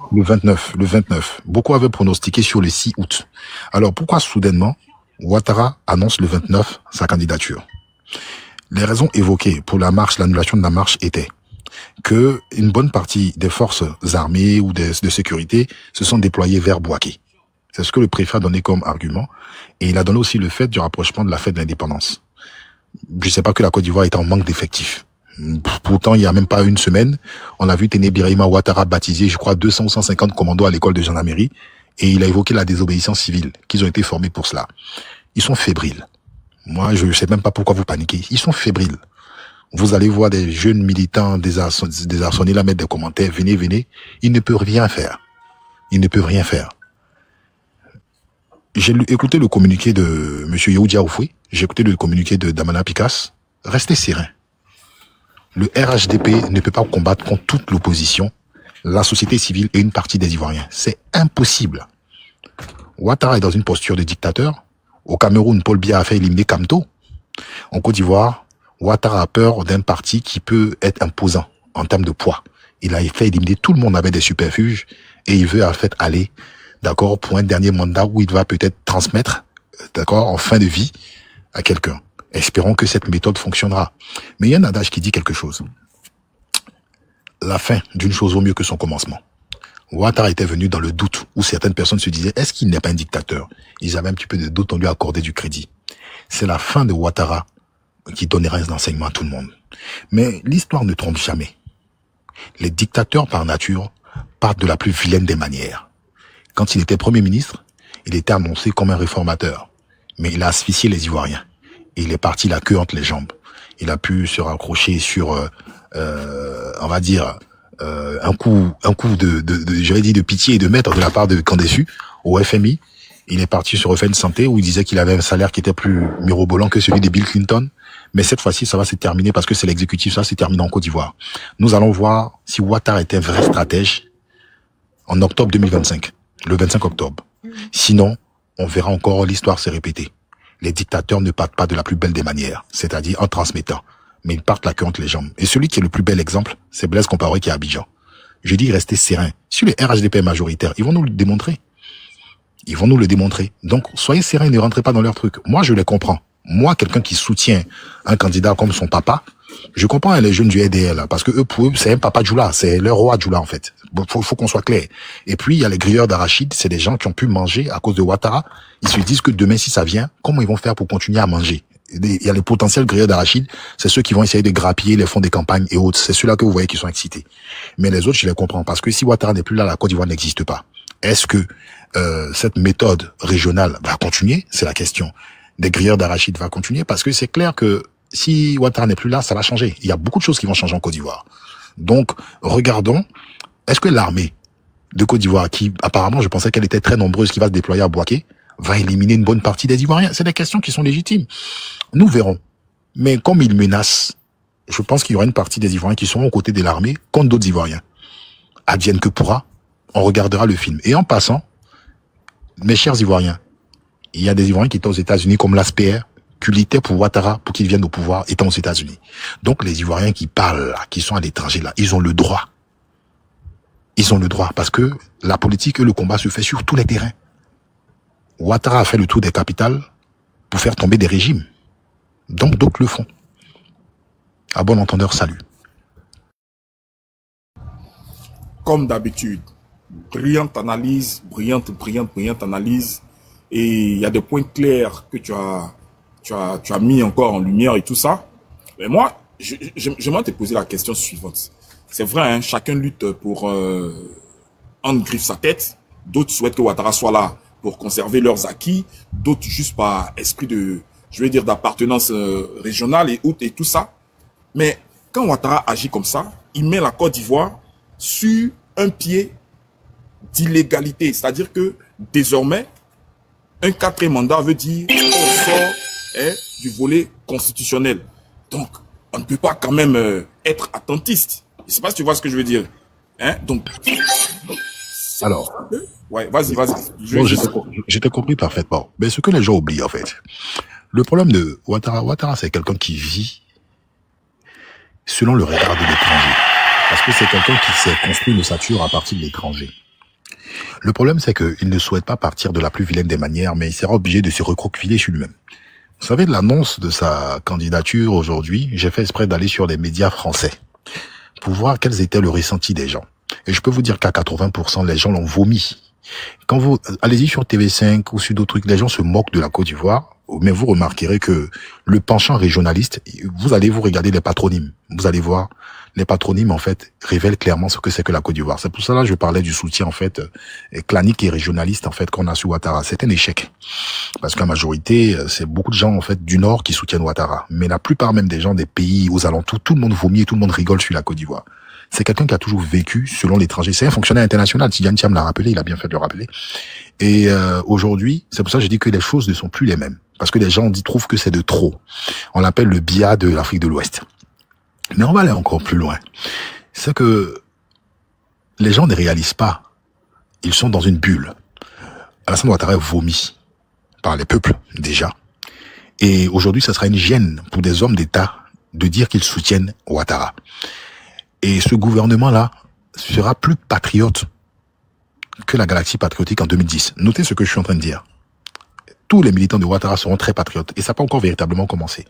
Le 29. Beaucoup avaient pronostiqué sur le 6 août. Alors pourquoi soudainement Ouattara annonce le 29 sa candidature? Les raisons évoquées pour la marche, l'annulation de la marche étaient que une bonne partie des forces armées ou de sécurité se sont déployées vers Bouaké. C'est ce que le préfet a donné comme argument. Et il a donné aussi le fait du rapprochement de la fête de l'indépendance. Je ne sais pas que la Côte d'Ivoire est en manque d'effectifs. Pourtant, il n'y a même pas une semaine, on a vu Téné Birahima Ouattara baptiser, je crois, 200 ou 150 commandos à l'école de gendarmerie. Et il a évoqué la désobéissance civile, qu'ils ont été formés pour cela. Ils sont fébriles. Moi, je ne sais même pas pourquoi vous paniquez. Ils sont fébriles. Vous allez voir des jeunes militants désarçonnés là mettre des commentaires, venez, venez. Ils ne peuvent rien faire. Ils ne peuvent rien faire. J'ai écouté le communiqué de M. Yehudia Oufoué. J'ai écouté le communiqué de Damana Picasse. Restez serein. Le RHDP ne peut pas combattre contre toute l'opposition, la société civile et une partie des Ivoiriens. C'est impossible. Ouattara est dans une posture de dictateur. Au Cameroun, Paul Biya a fait éliminer Kamto. En Côte d'Ivoire, Ouattara a peur d'un parti qui peut être imposant en termes de poids. Il a fait éliminer tout le monde avec des superfuges et il veut en fait aller, d'accord, pour un dernier mandat où il va peut-être transmettre, d'accord, en fin de vie à quelqu'un. Espérons que cette méthode fonctionnera. Mais il y a un adage qui dit quelque chose. La fin d'une chose vaut mieux que son commencement. Ouattara était venu dans le doute où certaines personnes se disaient, est-ce qu'il n'est pas un dictateur? Ils avaient un petit peu de doute, on lui a accordé du crédit. C'est la fin de Ouattara qui donnera un enseignement à tout le monde. Mais l'histoire ne trompe jamais. Les dictateurs par nature partent de la plus vilaine des manières. Quand il était Premier ministre, il était annoncé comme un réformateur. Mais il a asphyxié les Ivoiriens. Et il est parti la queue entre les jambes. Il a pu se raccrocher sur, on va dire, un coup j'avais dit de pitié et de maître de la part de Kandessu au FMI. Il est parti sur FN Santé où il disait qu'il avait un salaire qui était plus mirobolant que celui de Bill Clinton. Mais cette fois-ci, ça va se terminer parce que c'est l'exécutif, ça va se terminer en Côte d'Ivoire. Nous allons voir si Ouattara est un vrai stratège en octobre 2025, le 25 octobre. Sinon, on verra encore l'histoire se répéter. Les dictateurs ne partent pas de la plus belle des manières, c'est-à-dire en transmettant, mais ils partent la queue entre les jambes. Et celui qui est le plus bel exemple, c'est Blaise Compaoré qui est à Abidjan. Je dis restez serein. Si le RHDP est majoritaire, ils vont nous le démontrer. Ils vont nous le démontrer. Donc, soyez sereins, ne rentrez pas dans leur truc. Moi, je les comprends. Moi, quelqu'un qui soutient un candidat comme son papa, je comprends les jeunes du RDL, parce que eux, pour eux, c'est un papa Djoula, c'est leur roi Djoula, en fait. Faut qu'on soit clair. Et puis, il y a les grilleurs d'arachide, c'est des gens qui ont pu manger à cause de Ouattara. Ils se disent que demain, si ça vient, comment ils vont faire pour continuer à manger? Il y a les potentiels grilleurs d'arachide, c'est ceux qui vont essayer de grappiller les fonds des campagnes et autres. C'est ceux-là que vous voyez qui sont excités. Mais les autres, je les comprends, parce que si Ouattara n'est plus là, la Côte d'Ivoire n'existe pas. Est-ce que cette méthode régionale va continuer? C'est la question. Des grilleurs d'arachide va continuer, parce que c'est clair que si Ouattara n'est plus là, ça va changer. Il y a beaucoup de choses qui vont changer en Côte d'Ivoire. Donc, regardons, est-ce que l'armée de Côte d'Ivoire, qui apparemment, je pensais qu'elle était très nombreuse, qui va se déployer à Bouaké, va éliminer une bonne partie des Ivoiriens? C'est des questions qui sont légitimes. Nous verrons. Mais comme ils menacent, je pense qu'il y aura une partie des Ivoiriens qui seront aux côtés de l'armée contre d'autres Ivoiriens. Advienne que pourra, on regardera le film. Et en passant, mes chers Ivoiriens, il y a des Ivoiriens qui étaient aux États-Unis comme l'ASPR, qui luttaient pour Ouattara, pour qu'il vienne au pouvoir, étant aux États-Unis. Donc les Ivoiriens qui parlent là, qui sont à l'étranger là, ils ont le droit. Ils ont le droit, parce que la politique et le combat se fait sur tous les terrains. Ouattara a fait le tour des capitales pour faire tomber des régimes. Donc d'autres le font. À bon entendeur, salut. Comme d'habitude, brillante analyse, brillante analyse. Et il y a des points clairs que tu as mis encore en lumière et tout ça. Mais moi, j'aimerais te poser la question suivante. C'est vrai, hein, chacun lutte pour en griffe sa tête. D'autres souhaitent que Ouattara soit là pour conserver leurs acquis. D'autres juste par esprit de, je vais dire, d'appartenance régionale et tout ça. Mais quand Ouattara agit comme ça, il met la Côte d'Ivoire sur un pied d'illégalité. C'est-à-dire que désormais, un 4e mandat veut dire on sort du volet constitutionnel. Donc, on ne peut pas quand même être attentiste. Je ne sais pas si tu vois ce que je veux dire. Hein? Donc alors, ouais, vas-y. Bon, j'étais compris parfaitement. Mais ce que les gens oublient, en fait, le problème de Ouattara, c'est quelqu'un qui vit selon le regard de l'étranger. Parce que c'est quelqu'un qui s'est construit une ossature à partir de l'étranger. Le problème, c'est qu'il ne souhaite pas partir de la plus vilaine des manières, mais il sera obligé de se recroqueviller sur lui-même. Vous savez, de l'annonce de sa candidature aujourd'hui, j'ai fait exprès d'aller sur les médias français pour voir quels étaient le ressenti des gens. Et je peux vous dire qu'à 80%, les gens l'ont vomi. Quand vous allez-y sur TV5 ou sur d'autres trucs, les gens se moquent de la Côte d'Ivoire, mais vous remarquerez que le penchant régionaliste, vous allez vous regarder les patronymes. Vous allez voir, les patronymes, en fait, révèlent clairement ce que c'est que la Côte d'Ivoire. C'est pour ça que je parlais du soutien, en fait, clanique et régionaliste, en fait, qu'on a sur Ouattara. C'est un échec. Parce qu'en majorité, c'est beaucoup de gens, en fait, du Nord qui soutiennent Ouattara. Mais la plupart même des gens des pays aux alentours, tout le monde vomit et tout le monde rigole sur la Côte d'Ivoire. C'est quelqu'un qui a toujours vécu selon l'étranger. C'est un fonctionnaire international. Tidjane Thiam l'a rappelé, il a bien fait de le rappeler. Et aujourd'hui, c'est pour ça que je dis que les choses ne sont plus les mêmes. Parce que les gens trouvent que c'est de trop. On l'appelle le Biya de l'Afrique de l'Ouest. Mais on va aller encore plus loin. C'est que les gens ne réalisent pas. Ils sont dans une bulle. Alassane Ouattara est vomi par les peuples, déjà. Et aujourd'hui, ça sera une gêne pour des hommes d'État de dire qu'ils soutiennent Ouattara. Et ce gouvernement-là sera plus patriote que la galaxie patriotique en 2010. Notez ce que je suis en train de dire. Tous les militants de Ouattara seront très patriotes. Et ça n'a pas encore véritablement commencé.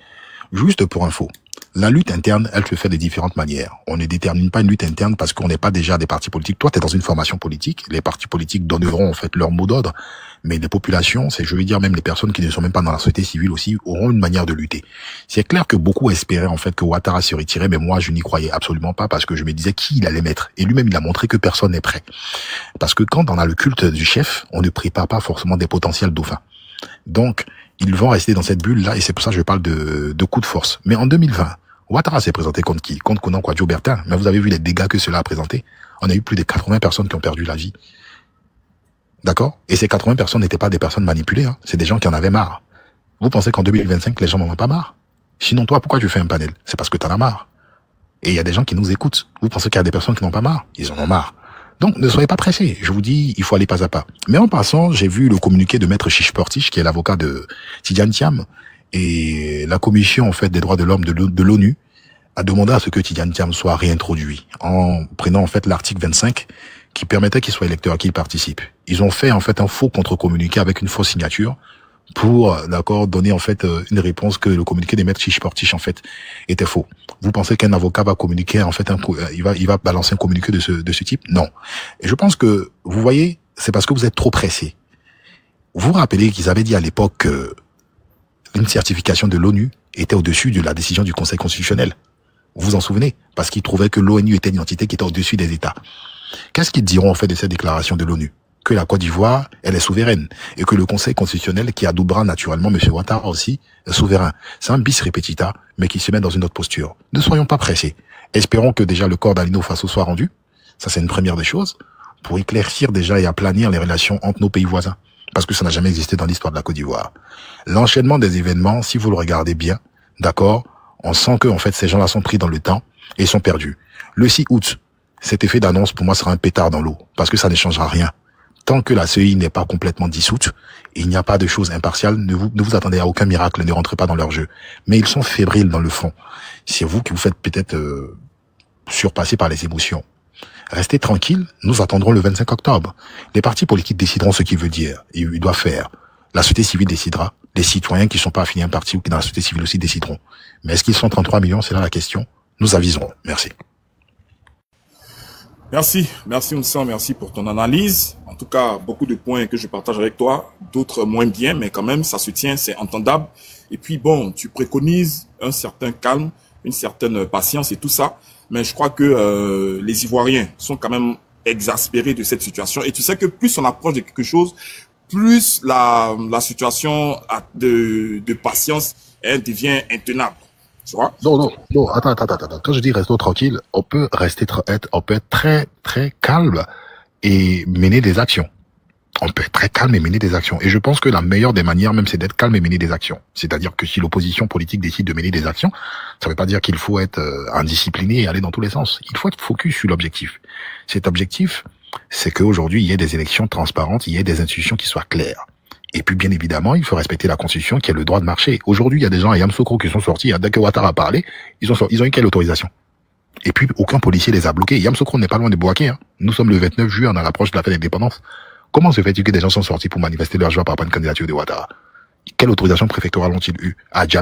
Juste pour info, la lutte interne, elle se fait de différentes manières. On ne détermine pas une lutte interne parce qu'on n'est pas déjà des partis politiques. Toi, tu es dans une formation politique. Les partis politiques donneront en fait leur mot d'ordre. Mais les populations, je veux dire même les personnes qui ne sont même pas dans la société civile aussi, auront une manière de lutter. C'est clair que beaucoup espéraient en fait que Ouattara se retirait, mais moi je n'y croyais absolument pas parce que je me disais qui il allait mettre. Et lui-même il a montré que personne n'est prêt. Parce que quand on a le culte du chef, on ne prépare pas forcément des potentiels dauphins. Donc, ils vont rester dans cette bulle-là, et c'est pour ça que je parle de coup de force. Mais en 2020, Ouattara s'est présenté contre qui? Contre Konan Kwadjo-Bertin. Mais vous avez vu les dégâts que cela a présenté. On a eu plus de 80 personnes qui ont perdu la vie. D'accord? Et ces 80 personnes n'étaient pas des personnes manipulées, hein. C'est des gens qui en avaient marre. Vous pensez qu'en 2025, les gens n'en ont pas marre? Sinon, toi, pourquoi tu fais un panel? C'est parce que t'en as marre. Et il y a des gens qui nous écoutent. Vous pensez qu'il y a des personnes qui n'ont pas marre? Ils en ont marre. Donc, ne soyez pas pressés. Je vous dis, il faut aller pas à pas. Mais en passant, j'ai vu le communiqué de Maître Chiche Portiche, qui est l'avocat de Tidjane Thiam, et la commission, en fait, des droits de l'homme de l'ONU a demandé à ce que Tidjane Thiam soit réintroduit, en prenant, en fait, l'article 25, qui permettait qu'il soit électeur, qu'il participe. Ils ont fait, en fait, un faux contre-communiqué avec une fausse signature, pour, d'accord, donner en fait une réponse que le communiqué des maîtres Chiche Portiche en fait était faux. Vous pensez qu'un avocat va communiquer en fait il va balancer un communiqué de ce type? Non. Et je pense que vous voyez, c'est parce que vous êtes trop pressé. Vous vous rappelez qu'ils avaient dit à l'époque que une certification de l'ONU était au-dessus de la décision du Conseil constitutionnel. Vous vous en souvenez? Parce qu'ils trouvaient que l'ONU était une entité qui était au-dessus des États. Qu'est-ce qu'ils diront en fait de cette déclaration de l'ONU? Que la Côte d'Ivoire, elle est souveraine, et que le Conseil constitutionnel, qui adoubera naturellement M. Ouattara aussi, est souverain. C'est un bis repetita, mais qui se met dans une autre posture. Ne soyons pas pressés. Espérons que déjà le corps d'Alino Faso soit rendu. Ça, c'est une première des choses, pour éclaircir déjà et aplanir les relations entre nos pays voisins. Parce que ça n'a jamais existé dans l'histoire de la Côte d'Ivoire. L'enchaînement des événements, si vous le regardez bien, d'accord, on sent que, en fait, ces gens-là sont pris dans le temps et sont perdus. Le 6 août, cet effet d'annonce, pour moi, sera un pétard dans l'eau, parce que ça ne changera rien. Tant que la CEI n'est pas complètement dissoute, il n'y a pas de choses impartiales, ne vous attendez à aucun miracle, ne rentrez pas dans leur jeu. Mais ils sont fébriles dans le fond. C'est vous qui vous faites peut-être surpasser par les émotions. Restez tranquille, nous attendrons le 25 octobre. Les partis politiques décideront ce qu'ils veulent dire, et ils doivent faire. La société civile décidera, les citoyens qui ne sont pas affiliés à un parti ou qui dans la société civile aussi décideront. Mais est-ce qu'ils sont 33 millions? C'est là la question. Nous aviserons. Merci. Merci Moussa, merci pour ton analyse. En tout cas, beaucoup de points que je partage avec toi, d'autres moins bien, mais quand même, ça se tient, c'est entendable. Et puis bon, tu préconises un certain calme, une certaine patience et tout ça. Mais je crois que les Ivoiriens sont quand même exaspérés de cette situation. Et tu sais que plus on approche de quelque chose, plus la situation de patience devient intenable. Tu vois? Non, attends. Quand je dis restons tranquille, on peut être très, très calme et mener des actions. On peut être très calme et mener des actions. Et je pense que la meilleure des manières même, c'est d'être calme et mener des actions. C'est-à-dire que si l'opposition politique décide de mener des actions, ça ne veut pas dire qu'il faut être indiscipliné et aller dans tous les sens. Il faut être focus sur l'objectif. Cet objectif, c'est qu'aujourd'hui, il y ait des élections transparentes, il y ait des institutions qui soient claires. Et puis, bien évidemment, il faut respecter la Constitution qui a le droit de marcher. Aujourd'hui, il y a des gens à Yamoussoukro qui sont sortis, dès que Ouattara a parlé, ils ont eu quelle autorisation? Et puis, aucun policier les a bloqués. Yamoussoukro n'est pas loin de Bouaké. Hein. Nous sommes le 29 juillet, on a l'approche de la fête d'indépendance. Comment se fait-il que des gens sont sortis pour manifester leur joie par rapport à une candidature de Ouattara? Quelle autorisation préfectorale ont-ils eu? À jamais.